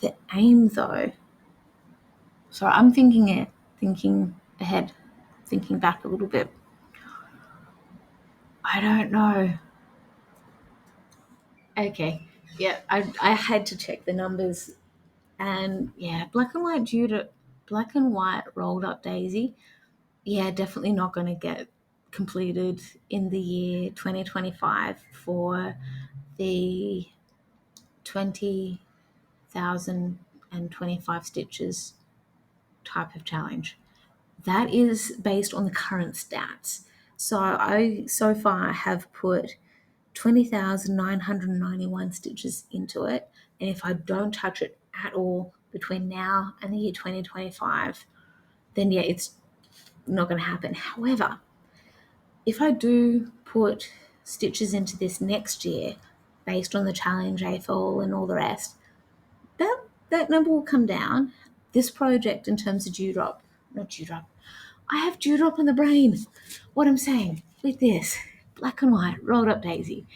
the aim, though, so I'm thinking ahead, thinking back a little bit. I don't know. Okay, yeah, I had to check the numbers, and yeah, black and white rolled up daisy. Yeah, definitely not going to get completed in the year 2025 for the 20,025 stitches type of challenge. That is based on the current stats. So I so far have put 20,991 stitches into it, and if I don't touch it at all between now and the year 2025, then yeah, it's not going to happen. However, if I do put stitches into this next year based on the challenge AFL and all the rest, that number will come down. This project, in terms of dewdrop, not dewdrop, I have dewdrop on the brain. What I'm saying with this black and white rolled up daisy,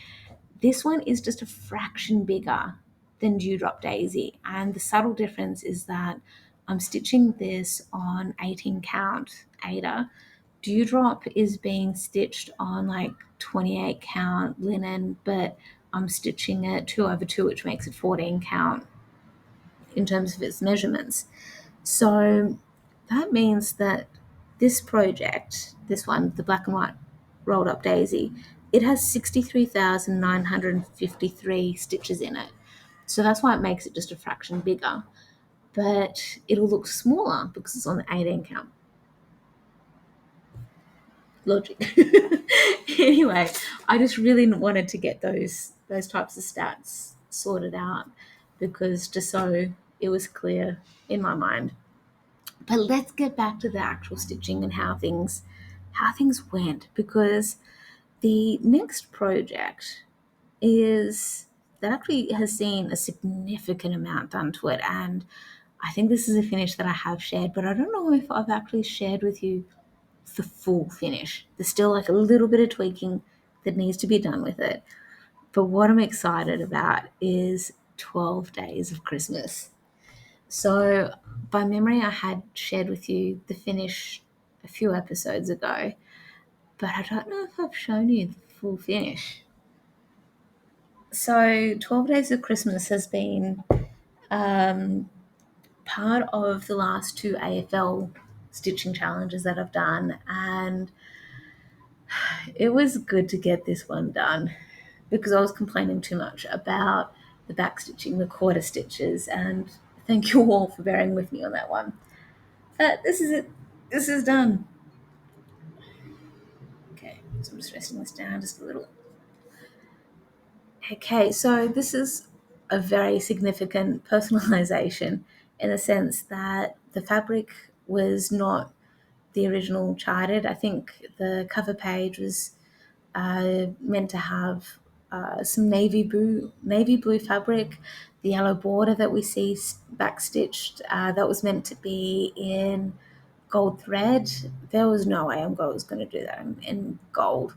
this one is just a fraction bigger than dewdrop daisy, and the subtle difference is that I'm stitching this on 18 count Ada. Dewdrop is being stitched on like 28 count linen, but I'm stitching it 2/2, which makes it 14 count in terms of its measurements. So that means that this project, this one, the black and white rolled up daisy, it has 63,953 stitches in it. So that's why it makes it just a fraction bigger. But it'll look smaller because it's on the 18 count. Logic. Anyway, I just really wanted to get those types of stats sorted out, because just so it was clear in my mind. But let's get back to the actual stitching and how things went, because the next project is that actually has seen a significant amount done to it, and I think this is a finish that I have shared, but I don't know if I've actually shared with you the full finish. There's still like a little bit of tweaking that needs to be done with it. But what I'm excited about is 12 days of Christmas. So, by memory, I had shared with you the finish a few episodes ago, but I don't know if I've shown you the full finish. So, 12 Days of Christmas has been part of the last 2 AFL stitching challenges that I've done, and it was good to get this one done because I was complaining too much about the back stitching, the quarter stitches, and thank you all for bearing with me on that one. This is it. This is done. Okay, so I'm just resting this down just a little. Okay, so this is a very significant personalization in the sense that the fabric was not the original charted. I think the cover page was meant to have some navy blue fabric. The yellow border that we see backstitched, that was meant to be in gold thread. There was no way I was going to do that in gold.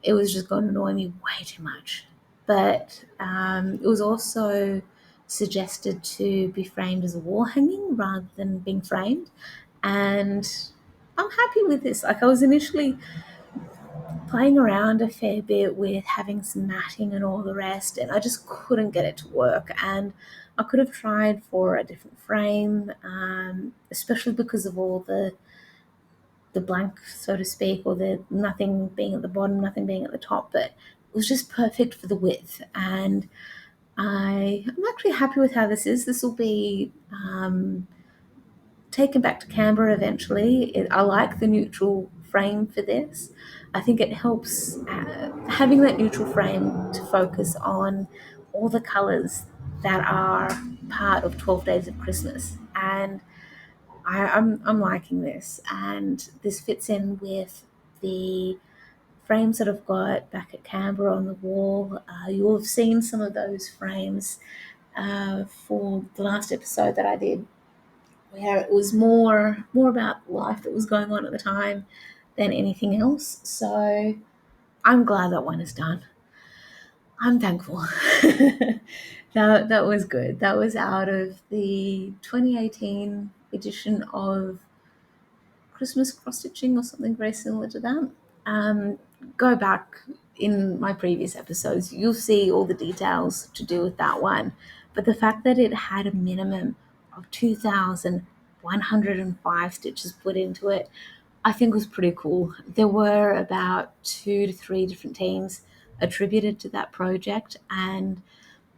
It was just going to annoy me way too much. But it was also suggested to be framed as a wall hanging rather than being framed. And I'm happy with this. Like, I was initially playing around a fair bit with having some matting and all the rest, and I just couldn't get it to work. And I could have tried for a different frame, especially because of all the blank, so to speak, or the nothing being at the bottom, nothing being at the top. But it was just perfect for the width, and I'm actually happy with how this is. This will be taken back to Canberra eventually. I like the neutral frame for this. I think it helps having that neutral frame to focus on all the colours that are part of 12 Days of Christmas. And I'm liking this. And this fits in with the frames that I've got back at Canberra on the wall. You'll have seen some of those frames for the last episode that I did, where it was more about life that was going on at the time than anything else. So I'm glad that one is done. I'm thankful. That was good. That was out of the 2018 edition of Christmas cross stitching or something very similar to that. Um, Go back in my previous episodes, you'll see all the details to do with that one. But the fact that it had a minimum of 2,105 stitches put into it, I think was pretty cool. There were about 2 to 3 different teams attributed to that project, and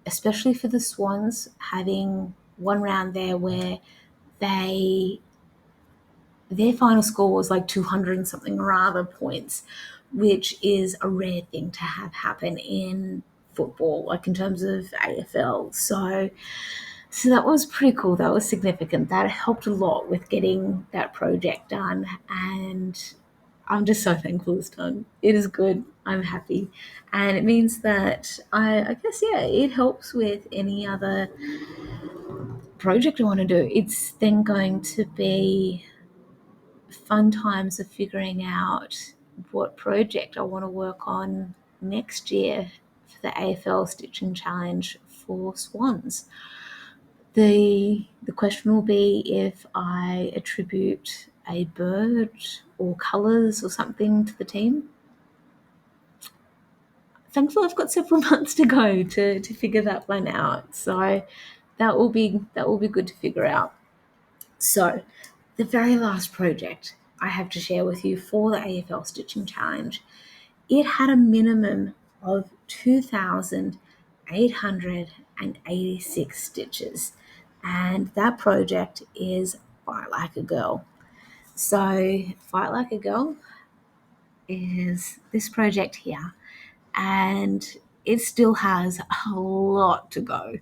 especially for the swans, having one round there where they their final score was like 200 and something or other points, which is a rare thing to have happen in football, like in terms of AFL. So that was pretty cool. That was significant. That helped a lot with getting that project done. And I'm just so thankful it's done. It is good. I'm happy. And it means that I guess, yeah, it helps with any other project I want to do. It's then going to be fun times of figuring out what project I want to work on next year for the AFL Stitching Challenge for Swans. The question will be if I attribute a bird or colours or something to the team. Thankfully, I've got several months to go to figure that one out. So that will be good to figure out. So, the very last project I have to share with you for the AFL Stitching Challenge, it had a minimum of 2,886 stitches, and that project is Fight Like a Girl. So, Fight Like a Girl is this project here, and it still has a lot to go.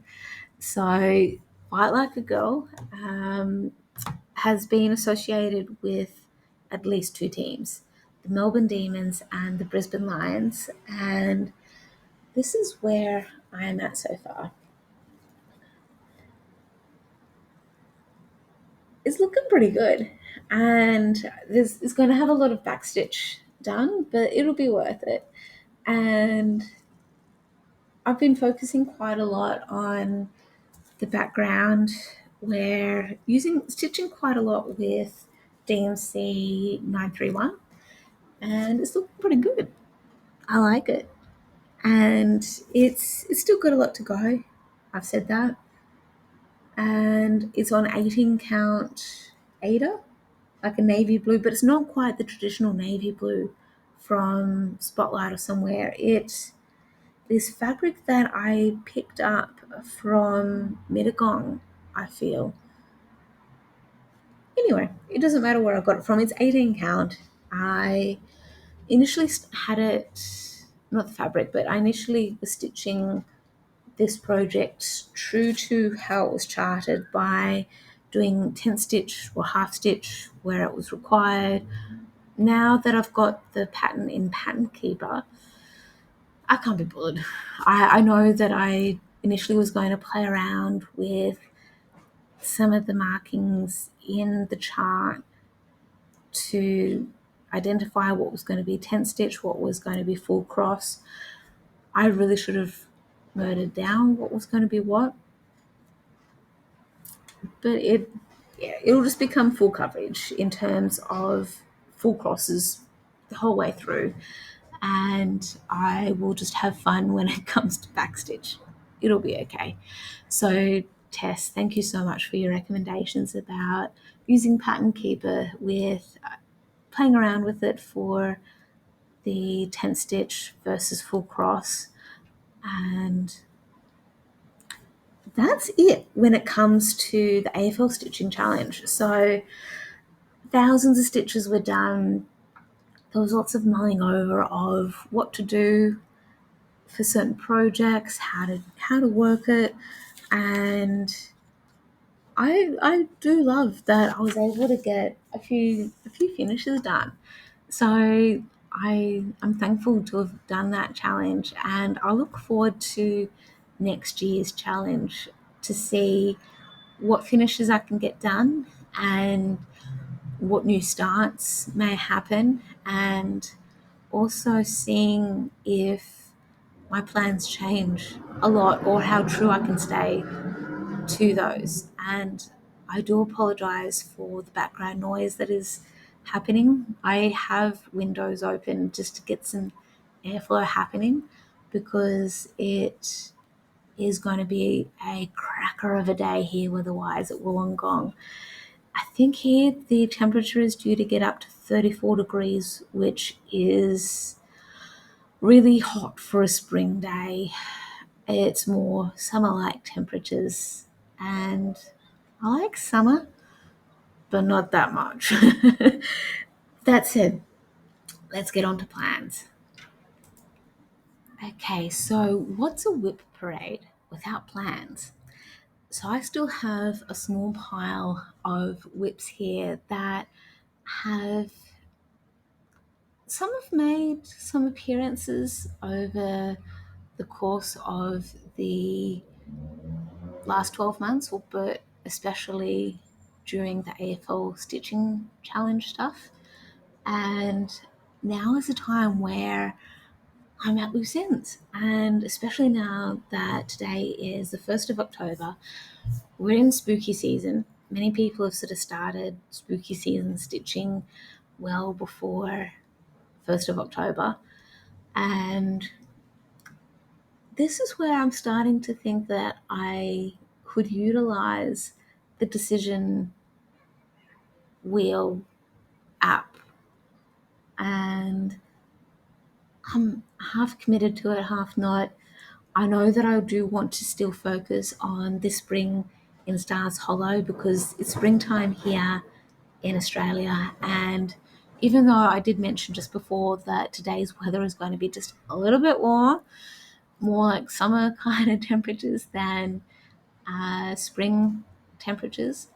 So, Fight Like a Girl has been associated with at least 2 teams, the Melbourne Demons and the Brisbane Lions. And this is where I am at so far. It's looking pretty good. And it's going to have a lot of backstitch done, but it'll be worth it. And I've been focusing quite a lot on the background, where stitching quite a lot with DMC 931, and it's looking pretty good. I like it. And it's still got a lot to go. I've said that. And it's on 18 count Ada, like a navy blue, but it's not quite the traditional navy blue from Spotlight or somewhere. It is fabric that I picked up from Mittagong, I feel. Anyway, it doesn't matter where I got it from. It's 18 count. I initially had it, not the fabric, but I initially was stitching this project true to how it was charted by doing 10 stitch or half stitch where it was required. Now that I've got the pattern in Pattern Keeper, I can't be bothered. I know that I initially was going to play around with some of the markings in the chart to identify what was going to be 10 stitch, what was going to be full cross. I really should have noted down what was going to be what, but it'll just become full coverage in terms of full crosses the whole way through, and I will just have fun when it comes to backstitch. It'll be okay. So Tess, thank you so much for your recommendations about using Pattern Keeper with playing around with it for the 10 stitch versus full cross, and that's it when it comes to the AFL stitching challenge. So thousands of stitches were done. There was lots of mulling over of what to do for certain projects, how to work it, and I do love that I was able to get a few finishes done. So I'm thankful to have done that challenge, and I look forward to next year's challenge to see what finishes I can get done and what new starts may happen, and also seeing if my plans change a lot or how true I can stay to those. And I do apologize for the background noise that is happening. I have windows open just to get some airflow happening because it is going to be a cracker of a day here weather-wise at Wollongong. I think here the temperature is due to get up to 34 degrees, which is really hot for a spring day. It's more summer-like temperatures, and I like summer, but not that much. That said, let's get on to plans. Okay, so what's a WIP parade without plans? So I still have a small pile of whips here that have some have made some appearances over the course of the last 12 months, but especially during the AFL stitching challenge stuff. And now is a time where I'm at loose ends. And especially now that today is the 1st of October, we're in spooky season. Many people have sort of started spooky season stitching well before 1st of October. And this is where I'm starting to think that I could utilize the decision wheel app, and I'm half committed to it, half not. I know that I do want to still focus on this spring in Stars Holo because it's springtime here in Australia, and even though I did mention just before that today's weather is going to be just a little bit warmer, more like summer kind of temperatures than spring temperatures,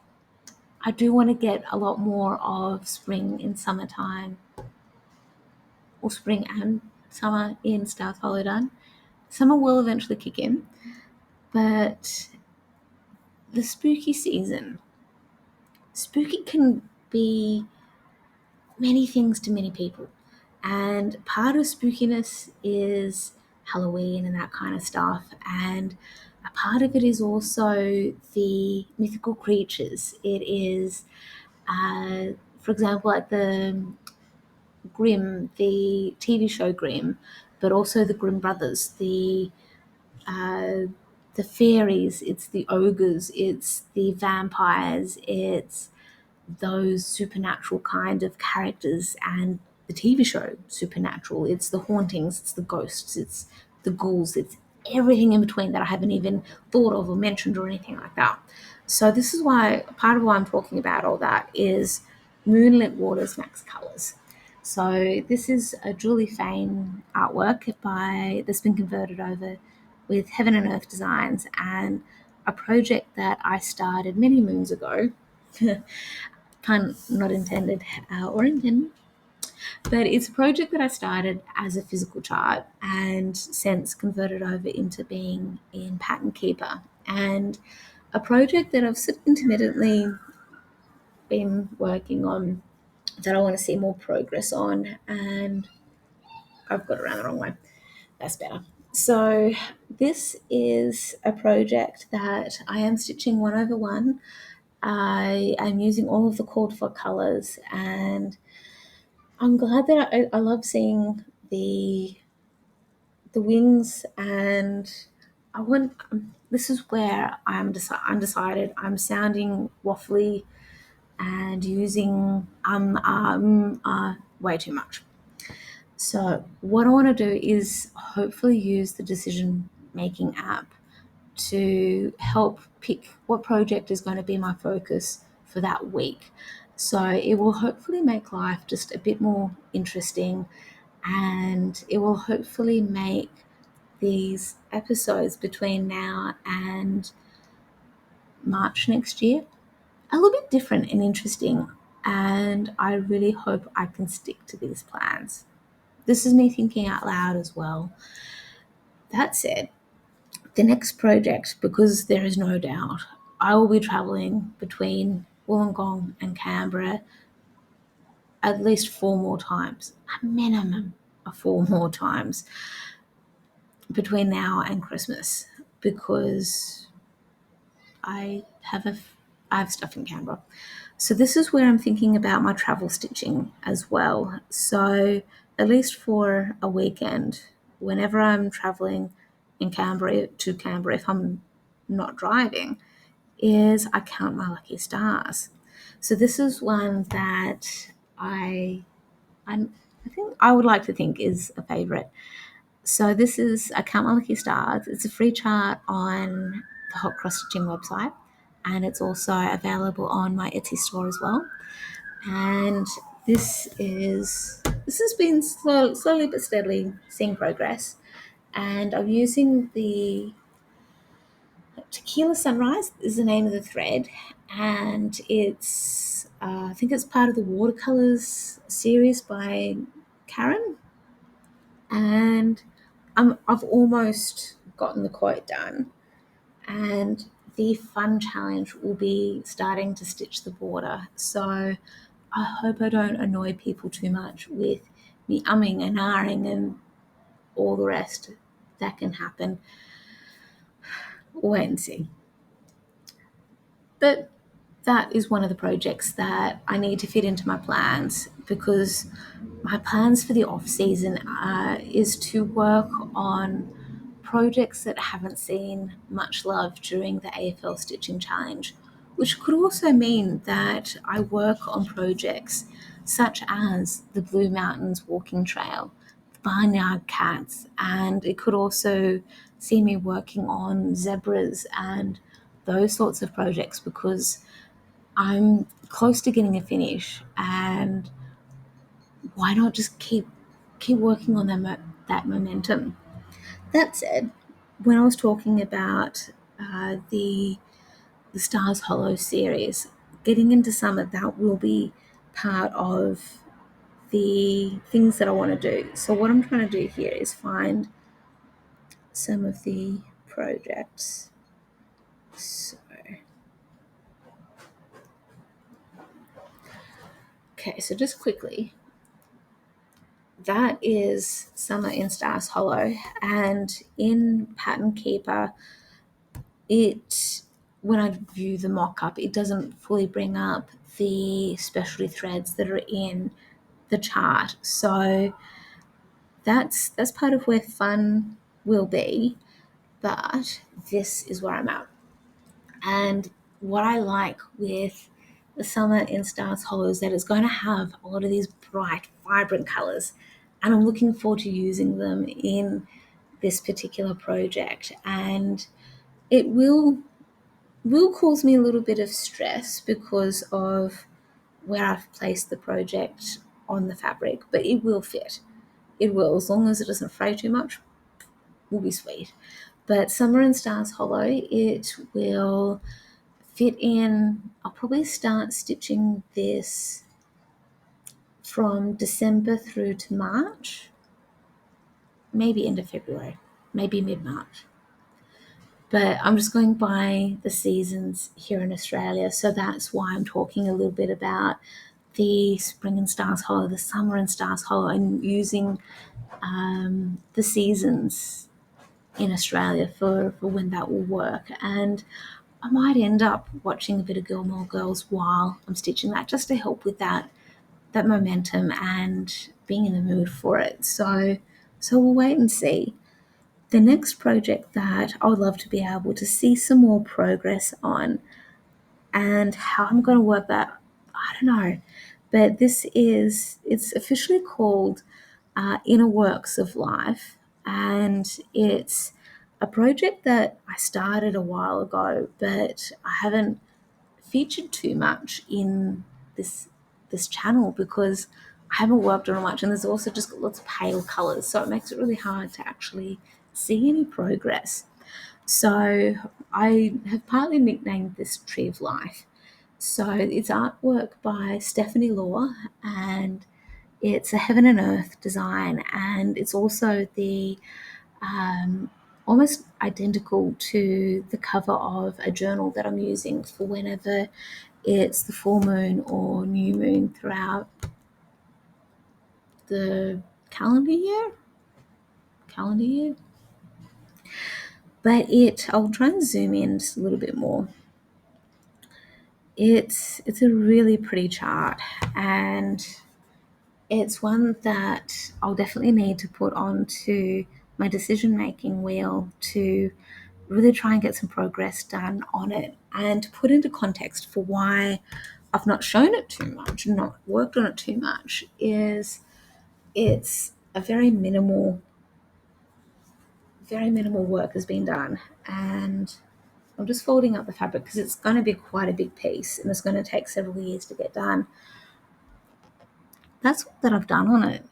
I do want to get a lot more of spring in summertime, or spring and summer in South Holo done. Summer will eventually kick in, but the spooky season, spooky can be many things to many people. And part of spookiness is Halloween and that kind of stuff. And a part of it is also the mythical creatures. It is, for example, like the Grimm, the TV show Grimm, but also the Grimm brothers, uh, the fairies, it's the ogres, it's the vampires, it's those supernatural kind of characters, and the TV show Supernatural. It's the hauntings, it's the ghosts, it's the ghouls, it's everything in between that I haven't even thought of or mentioned or anything like that. So this is why part of why I'm talking about all that is Moonlit Waters Max Colors. So this is a Julie Fane artwork that's been converted over with Heaven and Earth Designs, and a project that I started many moons ago. Pun not intended, or intended. But it's a project that I started as a physical chart and since converted over into being in Pattern Keeper, and a project that I've intermittently been working on that I want to see more progress on, and I've got it around the wrong way. That's better. So this is a project that I am stitching 1/1. I am using all of the called for colors, and I'm glad that I love seeing the wings, and I want. This is where I'm undecided. I'm sounding waffly and using way too much. So what I want to do is hopefully use the decision making app to help pick what project is going to be my focus for that week. So it will hopefully make life just a bit more interesting, and it will hopefully make these episodes between now and March next year a little bit different and interesting. And I really hope I can stick to these plans. This is me thinking out loud as well. That said, the next project, because there is no doubt I will be travelling between Wollongong and Canberra at least 4 more times, a minimum of 4 more times between now and Christmas, because I have I have stuff in Canberra. So this is where I'm thinking about my travel stitching as well. So at least for a weekend, whenever I'm traveling in Canberra to Canberra, if I'm not driving, is I count my lucky stars. So this is one that I think I would like to think is a favourite. So this is I count my lucky stars. It's a free chart on the Hot Cross Stitching website, and it's also available on my Etsy store as well. And this has been slowly but steadily seeing progress, and I'm using the Tequila Sunrise is the name of the thread, and it's I think it's part of the watercolors series by Karen, and I've almost gotten the quote done, and the fun challenge will be starting to stitch the border. So I hope I don't annoy people too much with me umming and ahhing and all the rest that can happen. Wait and see. But that is one of the projects that I need to fit into my plans, because my plans for the off season is to work on projects that haven't seen much love during the AFL Stitching Challenge, which could also mean that I work on projects such as the Blue Mountains Walking Trail, the Barnyard Cats, and it could also see me working on zebras and those sorts of projects, because I'm close to getting a finish, and why not just keep working on that momentum? That said, when I was talking about the Stars Holo series, getting into summer, that will be part of the things that I want to do. So what I'm trying to do here is find some of the projects. So, okay, so just quickly, that is Summer in Stars Holo, and in Pattern Keeper, it when I view the mock-up, it doesn't fully bring up the specialty threads that are in the chart. So that's part of where fun will be, but this is where I'm at. And what I like with the Summer in Stars Holo is that it's going to have a lot of these bright, vibrant colours, and I'm looking forward to using them in this particular project. And it will cause me a little bit of stress because of where I've placed the project on the fabric, but it will fit. It will, as long as it doesn't fray too much, will be sweet. But Summer and Stars Holo, it will fit in. I'll probably start stitching this from December through to March, maybe end of February, maybe mid-March. But I'm just going by the seasons here in Australia, so that's why I'm talking a little bit about the Spring and Stars Holo, the Summer and Stars Holo, and using the seasons in Australia for when that will work. And I might end up watching a bit of Gilmore Girls while I'm stitching that, just to help with that momentum and being in the mood for it. So we'll wait and see. The next project that I would love to be able to see some more progress on, and how I'm going to work that, I don't know. But it's officially called Inner Works of Life, and it's a project that I started a while ago, but I haven't featured too much in this channel because I haven't worked on it much, and there's also just got lots of pale colors, so it makes it really hard to actually see any progress. So I have partly nicknamed this Tree of Life. So it's artwork by Stephanie Law, and it's a heaven and earth design, and it's also the almost identical to the cover of a journal that I'm using for whenever it's the full moon or new moon throughout the calendar year. But I'll try and zoom in just a little bit more. It's a really pretty chart, and it's one that I'll definitely need to put onto my decision making wheel to really try and get some progress done on it, and to put into context for why I've not shown it too much and not worked on it too much is it's a very minimal work has been done. And I'm just folding up the fabric because it's going to be quite a big piece and it's going to take several years to get done. That's all that I've done on it.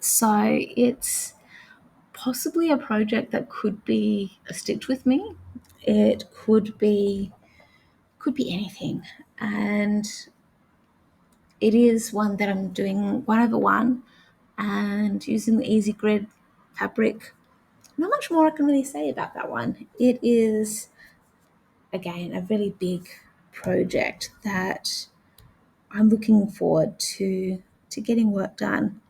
So it's possibly a project that could be a stitch with me. It could be anything, and it is one that I'm doing 1/1 and using the Easy Grid fabric. Not much more I can really say about that one. It is, again, a really big project that I'm looking forward to getting work done.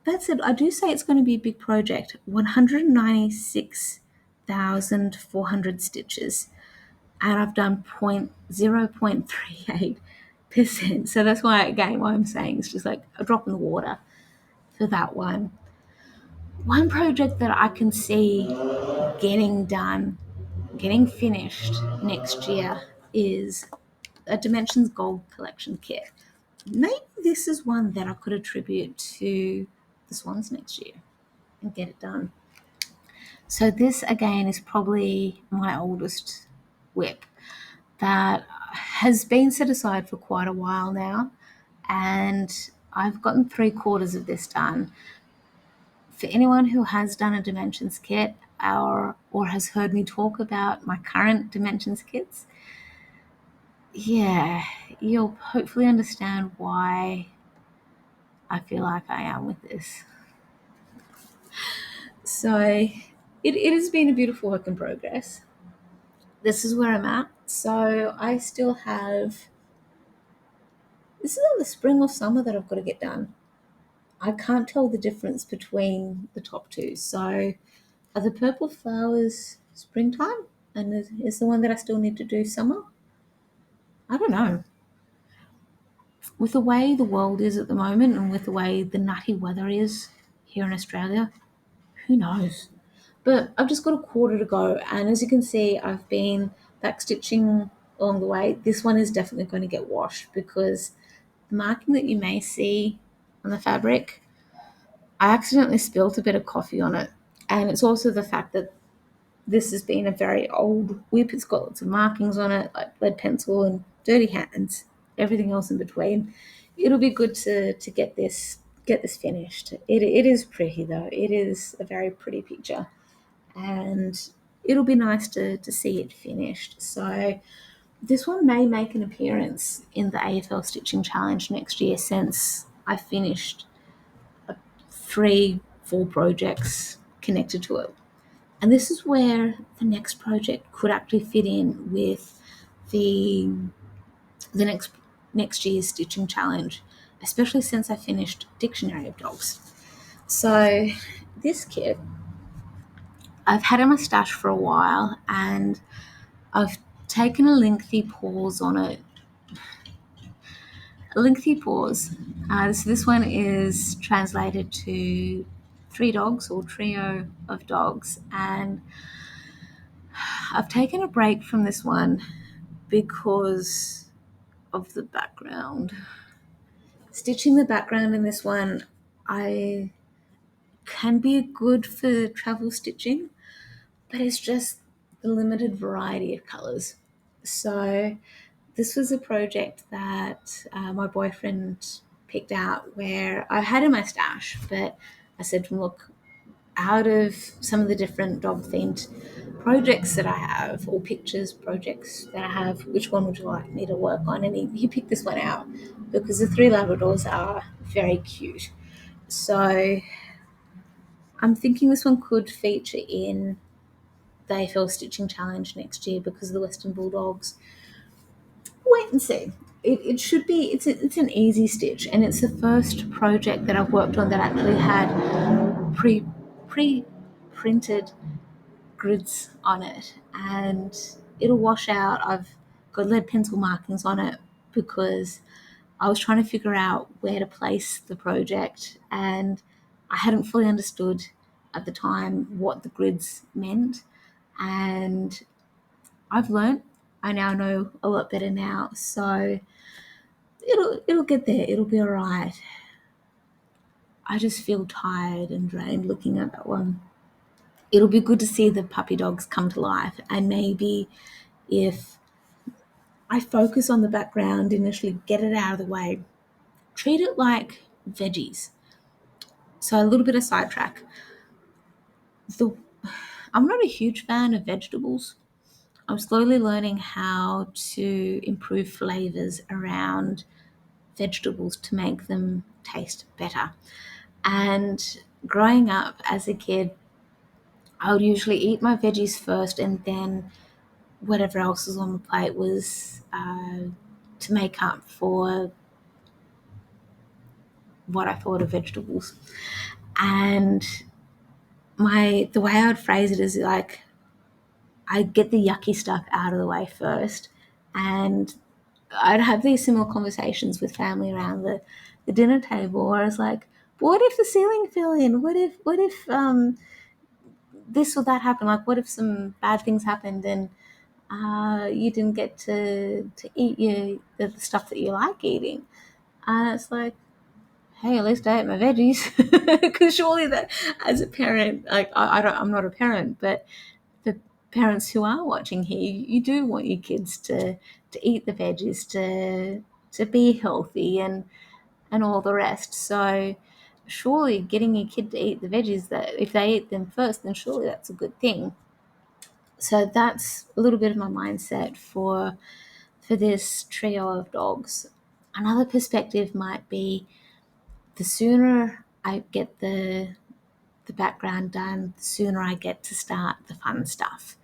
That said, I do say it's going to be a big project. 196,400 stitches, and I've done 0.38%. So that's why, again, why I'm saying it's just like a drop in the water for that one. One project that I can see getting done, getting finished next year is a Dimensions Gold Collection kit. Maybe this is one that I could attribute to the Swans next year and get it done. So this, again, is probably my oldest WIP that has been set aside for quite a while now, and I've gotten 3/4 of this done. For anyone who has done a Dimensions kit or has heard me talk about my current Dimensions kits, yeah, you'll hopefully understand why I feel like I am with this. So it has been a beautiful work in progress. This is where I'm at. So I still have, this is in the spring or summer that I've got to get done. I can't tell the difference between the top two. So are the purple flowers springtime? And is the one that I still need to do summer? I don't know. With the way the world is at the moment and with the way the nutty weather is here in Australia, who knows? But I've just got a quarter to go, and as you can see, I've been back stitching along the way. This one is definitely going to get washed because the marking that you may see on the fabric, I accidentally spilled a bit of coffee on it. And it's also the fact that this has been a very old WIP. It's got lots of markings on it, like lead pencil and dirty hands, everything else in between. It'll be good to get this finished. It is pretty though. It is a very pretty picture, and it'll be nice to see it finished. So this one may make an appearance in the AFL Stitching Challenge next year, since I finished 3 full projects connected to it. And this is where the next project could actually fit in with the next year's stitching challenge, especially since I finished Dictionary of Dogs. So this kit, I've had in my stash for a while, and I've taken a lengthy pause on it. A lengthy pause. So this one is translated to 3 dogs or trio of dogs, and I've taken a break from this one because of the background. Stitching the background in this one, I can be good for travel stitching, but it's just the limited variety of colours. So this was a project that my boyfriend picked out where I had in my stash, but I said to him, look, out of some of the different dog themed projects that I have, or pictures projects that I have, which one would you like me to work on? And he picked this one out because the three Labradors are very cute. So I'm thinking this one could feature in the AFL Stitching Challenge next year because of the Western Bulldogs. Wait and see. It should be, it's an easy stitch, and it's the first project that I've worked on that actually had pre printed grids on it, and it'll wash out. I've got lead pencil markings on it because I was trying to figure out where to place the project, and I hadn't fully understood at the time what the grids meant, and I've learnt. I now know a lot better now, so it'll get there. It'll be all right. I just feel tired and drained looking at that one. It'll be good to see the puppy dogs come to life, and maybe if I focus on the background initially, get it out of the way, treat it like veggies. So a little bit of sidetrack. The I'm not a huge fan of vegetables. I'm slowly learning how to improve flavors around vegetables to make them taste better. And growing up as a kid, I would usually eat my veggies first, and then whatever else was on the plate was to make up for what I thought of vegetables. And the way I would phrase it is like I get the yucky stuff out of the way first, and I'd have these similar conversations with family around the dinner table where I was like, what if the ceiling fell in? What if this or that happened? Like, what if some bad things happened and you didn't get to eat the stuff that you like eating? And it's like, hey, at least I ate my veggies, because surely that, as a parent, like I'm not a parent, but the parents who are watching here, you do want your kids to eat the veggies, to be healthy and all the rest. So surely getting your kid to eat the veggies, that if they eat them first, then surely that's a good thing. So that's a little bit of my mindset for this trio of dogs. Another perspective might be the sooner I get the background done, the sooner I get to start the fun stuff.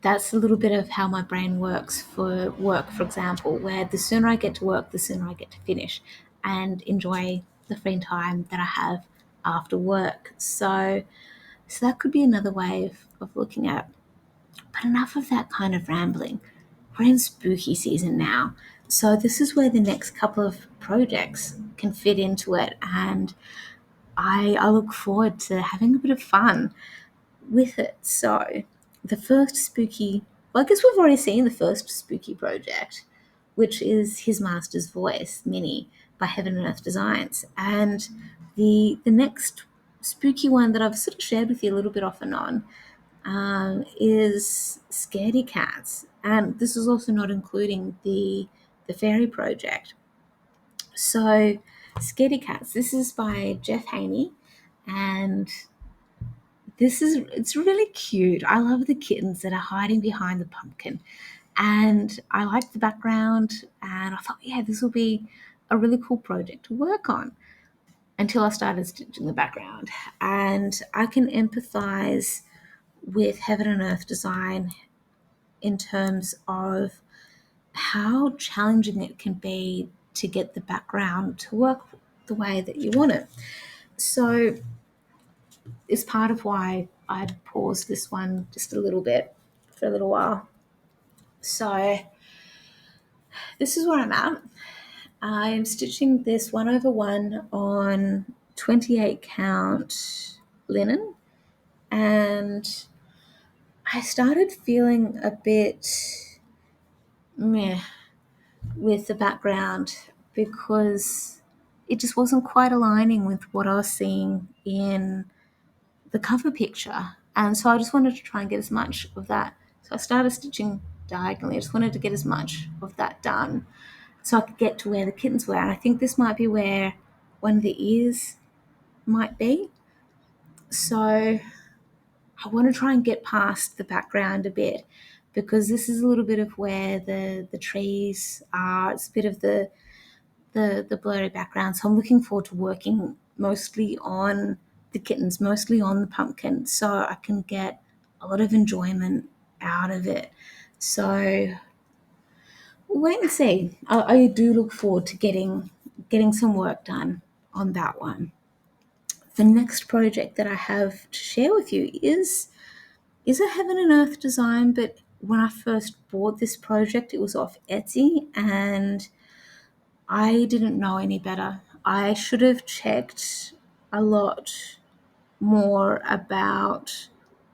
That's a little bit of how my brain works for work, for example, where the sooner I get to work, the sooner I get to finish and enjoy the free time that I have after work. So that could be another way of looking at it. But enough of that kind of rambling. We're in spooky season now. So this is where the next couple of projects can fit into it, and I look forward to having a bit of fun with it. So the first spooky, well, I guess we've already seen the first spooky project, which is His Master's Voice Mini by Heaven and Earth Designs. And the next spooky one that I've sort of shared with you a little bit off and on is Scaredy Cats. And this is also not including the fairy project. So Scaredy Cats, this is by Jeff Haney, and it's really cute. I love the kittens that are hiding behind the pumpkin, and I like the background, and I thought, yeah, this will be a really cool project to work on, until I started stitching the background. And I can empathize with Heaven and Earth Design in terms of how challenging it can be to get the background to work the way that you want it. So it's part of why I'd paused this one just a little bit for a little while. So this is where I'm at. I'm stitching this 1/1 on 28 count linen, and I started feeling a bit meh with the background because it just wasn't quite aligning with what I was seeing in the cover picture. And so I just wanted to try and get as much of that. So I started stitching diagonally. I just wanted to get as much of that done so I could get to where the kittens were. And I think this might be where one of the ears might be. So I want to try and get past the background a bit, because this is a little bit of where the trees are. It's a bit of the blurry background. So I'm looking forward to working mostly on the kittens, mostly on the pumpkin, so I can get a lot of enjoyment out of it. So we'll wait and see. I do look forward to getting some work done on that one. The next project that I have to share with you is a heaven and earth design, but when I first bought this project, it was off Etsy, and I didn't know any better. I should have checked a lot more about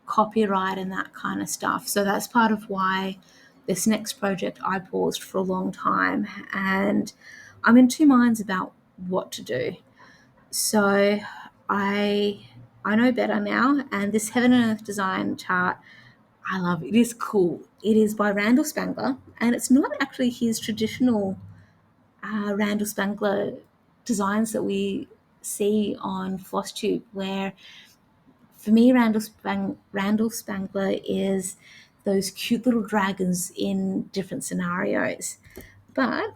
copyright and that kind of stuff. So that's part of why this next project I paused for a long time, and I'm in two minds about what to do. So I know better now, and this Heaven and Earth design chart, I love it. It is cool. It is by Randall Spangler, and it's not actually his traditional Randall Spangler designs that we see on Flosstube, where for me, Randall Spangler is those cute little dragons in different scenarios. But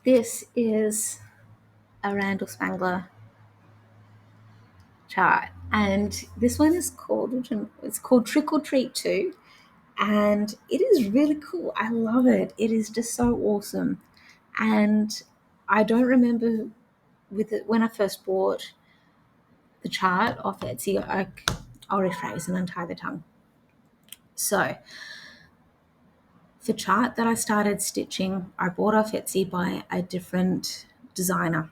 this is a Randall Spangler chart, and this one is called, it's called Trick or Treat 2, and it is really cool. I love it. It is just so awesome. And I don't remember with it when I first bought the chart off Etsy. I'll rephrase and untie the tongue. So the chart that I started stitching, I bought off Etsy by a different designer,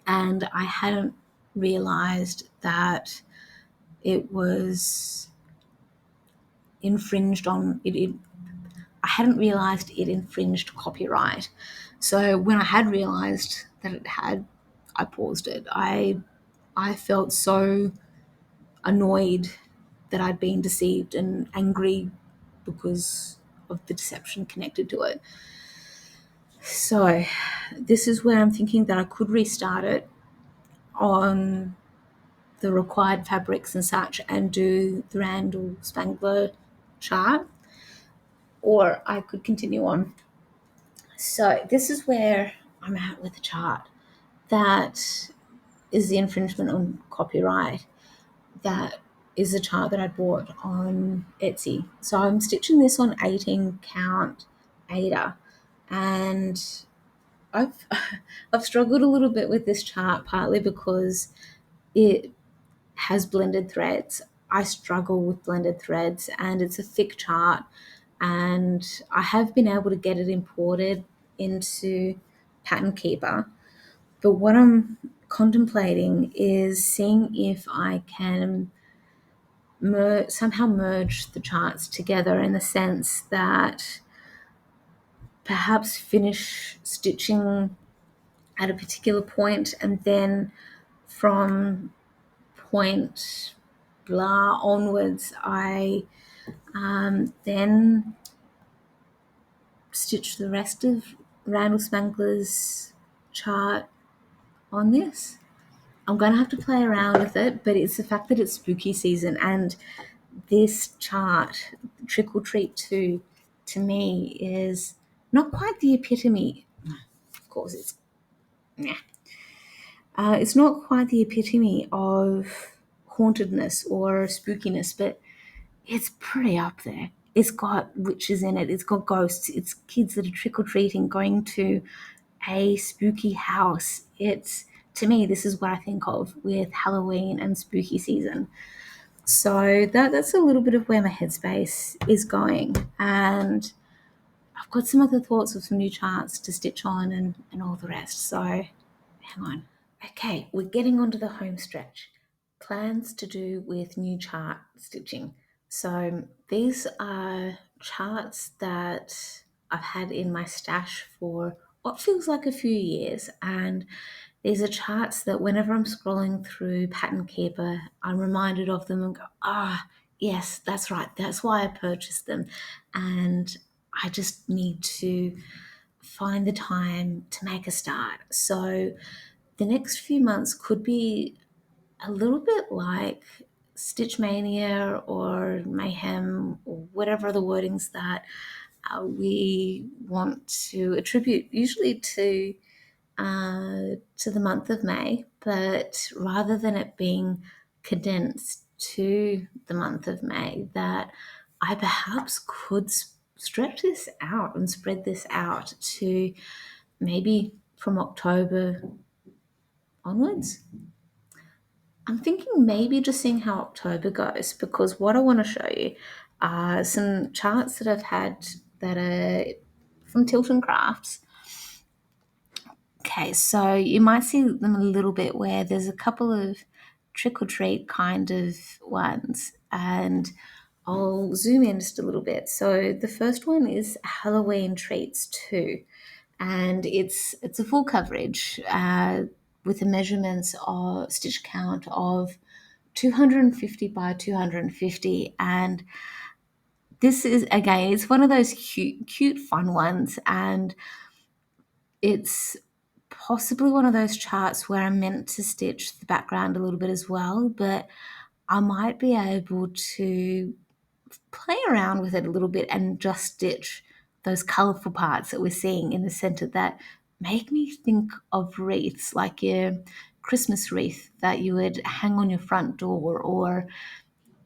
and I hadn't realized that it was infringed on it. I hadn't realized it infringed copyright. So when I had realized that it had, I paused it. I felt so annoyed that I'd been deceived and angry because of the deception connected to it. So this is where I'm thinking that I could restart it on the required fabrics and such and do the Randall Spangler chart, or I could continue on. So this is where I'm at with the chart. That is the infringement on copyright. That is a chart that I bought on Etsy. So I'm stitching this on 18 count Ada, and I've I've struggled a little bit with this chart, partly because it has blended threads. I struggle with blended threads, and it's a thick chart, and I have been able to get it imported into Pattern Keeper. But what I'm contemplating is seeing if I can somehow merge the charts together, in the sense that perhaps finish stitching at a particular point, and then from point blah onwards, I then stitch the rest of Randall Spangler's chart on this. I'm going to have to play around with it, but it's the fact that it's spooky season, and this chart, Trick or Treat 2, to me is not quite the epitome. Of course, it's not quite the epitome of hauntedness or spookiness, but it's pretty up there. It's got witches in it. It's got ghosts. It's kids that are trick-or-treating, going to a spooky house. It's, to me, this is what I think of with Halloween and spooky season. So that's a little bit of where my headspace is going. And I've got some other thoughts of some new charts to stitch on and all the rest. So hang on. Okay, we're getting onto the home stretch. Plans to do with new chart stitching. So these are charts that I've had in my stash for what feels like a few years, and These are charts that whenever I'm scrolling through Pattern Keeper, I'm reminded of them and go, yes, that's right. That's why I purchased them. And I just need to find the time to make a start. So the next few months could be a little bit like Stitch Mania or Mayhem or whatever the wordings that we want to attribute usually to the month of May, but rather than it being condensed to the month of May, that I perhaps could stretch this out and spread this out to maybe from October onwards. I'm thinking maybe just seeing how October goes, because what I want to show you are some charts that I've had that are from Tilt and Crafts. Okay, so you might see them a little bit where there's a couple of trick or treat kind of ones, and I'll zoom in just a little bit. So the first one is Halloween Treats 2, and it's a full coverage with the measurements of stitch count of 250 by 250, and this is again, it's one of those cute fun ones, and it's possibly one of those charts where I'm meant to stitch the background a little bit as well, but I might be able to play around with it a little bit and just stitch those colorful parts that we're seeing in the center that make me think of wreaths, like your Christmas wreath that you would hang on your front door or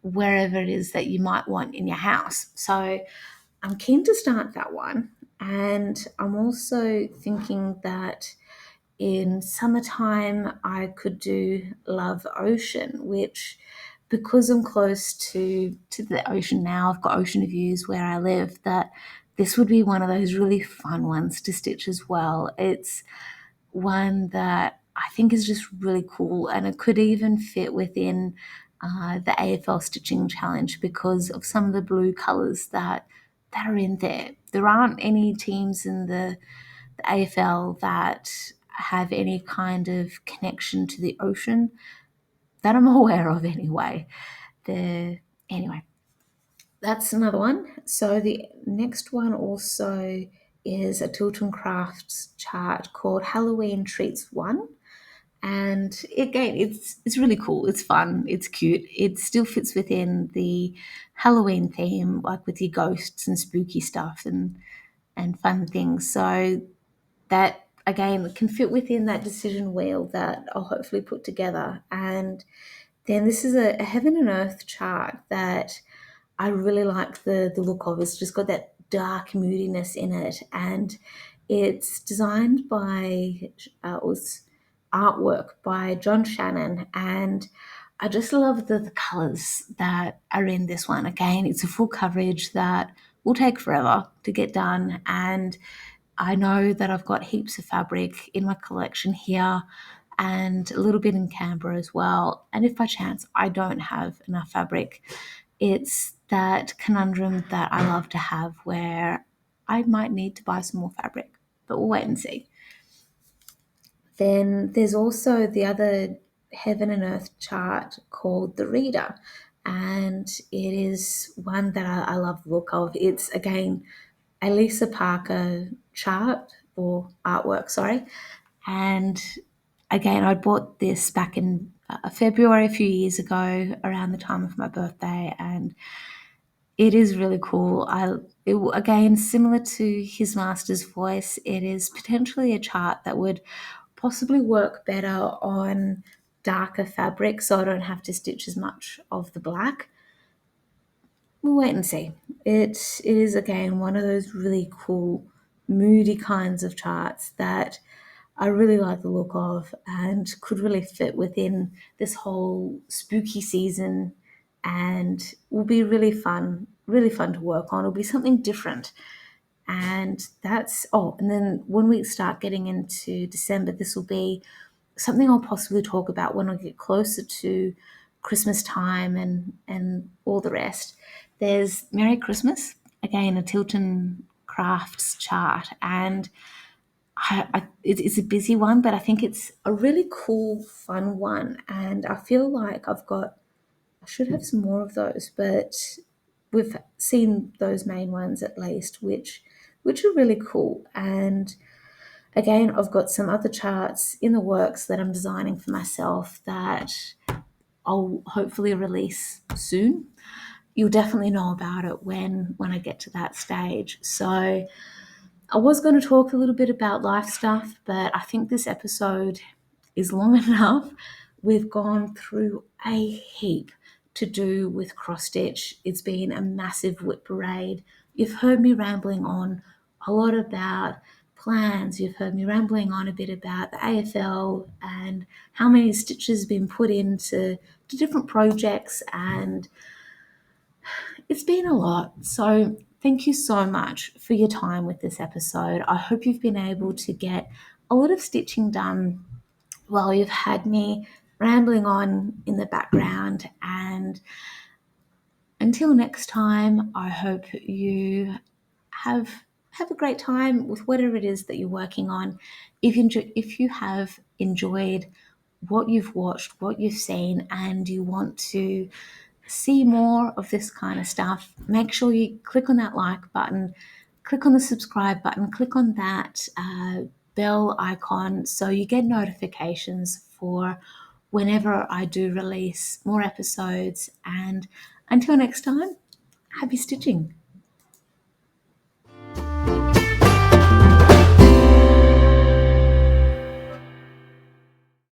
wherever it is that you might want in your house. So I'm keen to start that one. And I'm also thinking that in summertime I could do Love Ocean, which, because I'm close to the ocean now, I've got ocean views where I live, that this would be one of those really fun ones to stitch as well. It's one that I think is just really cool, and it could even fit within the AFL Stitching Challenge because of some of the blue colours that are in there. There aren't any teams in the AFL that have any kind of connection to the ocean that I'm aware of anyway. Anyway, that's another one. So the next one also is a Tilton Crafts chart called Halloween Treats 1. And again, it's really cool. It's fun. It's cute. It still fits within the Halloween theme, like with your ghosts and spooky stuff and fun things. So that again can fit within that decision wheel that I'll hopefully put together. And then this is a heaven and earth chart that I really like the look of. It's just got that dark moodiness in it, and it's designed by it was artwork by John Shannon, and I just love the colors that are in this one. Again, it's a full coverage that will take forever to get done, and I know that I've got heaps of fabric in my collection here and a little bit in Canberra as well. And if by chance I don't have enough fabric, it's that conundrum that I love to have where I might need to buy some more fabric, but we'll wait and see. Then there's also the other heaven and earth chart called the Reader, and it is one that I love the look of. It's again a Lisa Parker chart or artwork, sorry. And again, I bought this back in February a few years ago around the time of my birthday, and it is really cool. Again, similar to his master's voice, it is potentially a chart that would possibly work better on darker fabric, so I don't have to stitch as much of the black. We'll wait and see. It is again one of those really cool, moody kinds of charts that I really like the look of and could really fit within this whole spooky season, and will be really fun to work on. It'll be something different. And and then when we start getting into December, this will be something I'll possibly talk about when I get closer to Christmas time and all the rest. There's Merry Christmas, again, a Tilton Crafts chart, and it's a busy one, but I think it's a really cool, fun one. And I feel like I should have some more of those, but we've seen those main ones at least, which are really cool. And again, I've got some other charts in the works that I'm designing for myself that I'll hopefully release soon. You'll definitely know about it when I get to that stage. So I was going to talk a little bit about life stuff, but I think this episode is long enough. We've gone through a heap to do with cross stitch. It's been a massive WIP parade. You've heard me rambling on a lot about plans. You've heard me rambling on a bit about the AFL and how many stitches have been put into different projects, and it's been a lot. So thank you so much for your time with this episode. I hope you've been able to get a lot of stitching done while you've had me rambling on in the background. And until next time, I hope you have a great time with whatever it is that you're working on. If you have enjoyed what you've watched, what you've seen, and you want to see more of this kind of stuff, make sure you click on that like button, click on the subscribe button, click on that bell icon so you get notifications for whenever I do release more episodes. And until next time, happy stitching.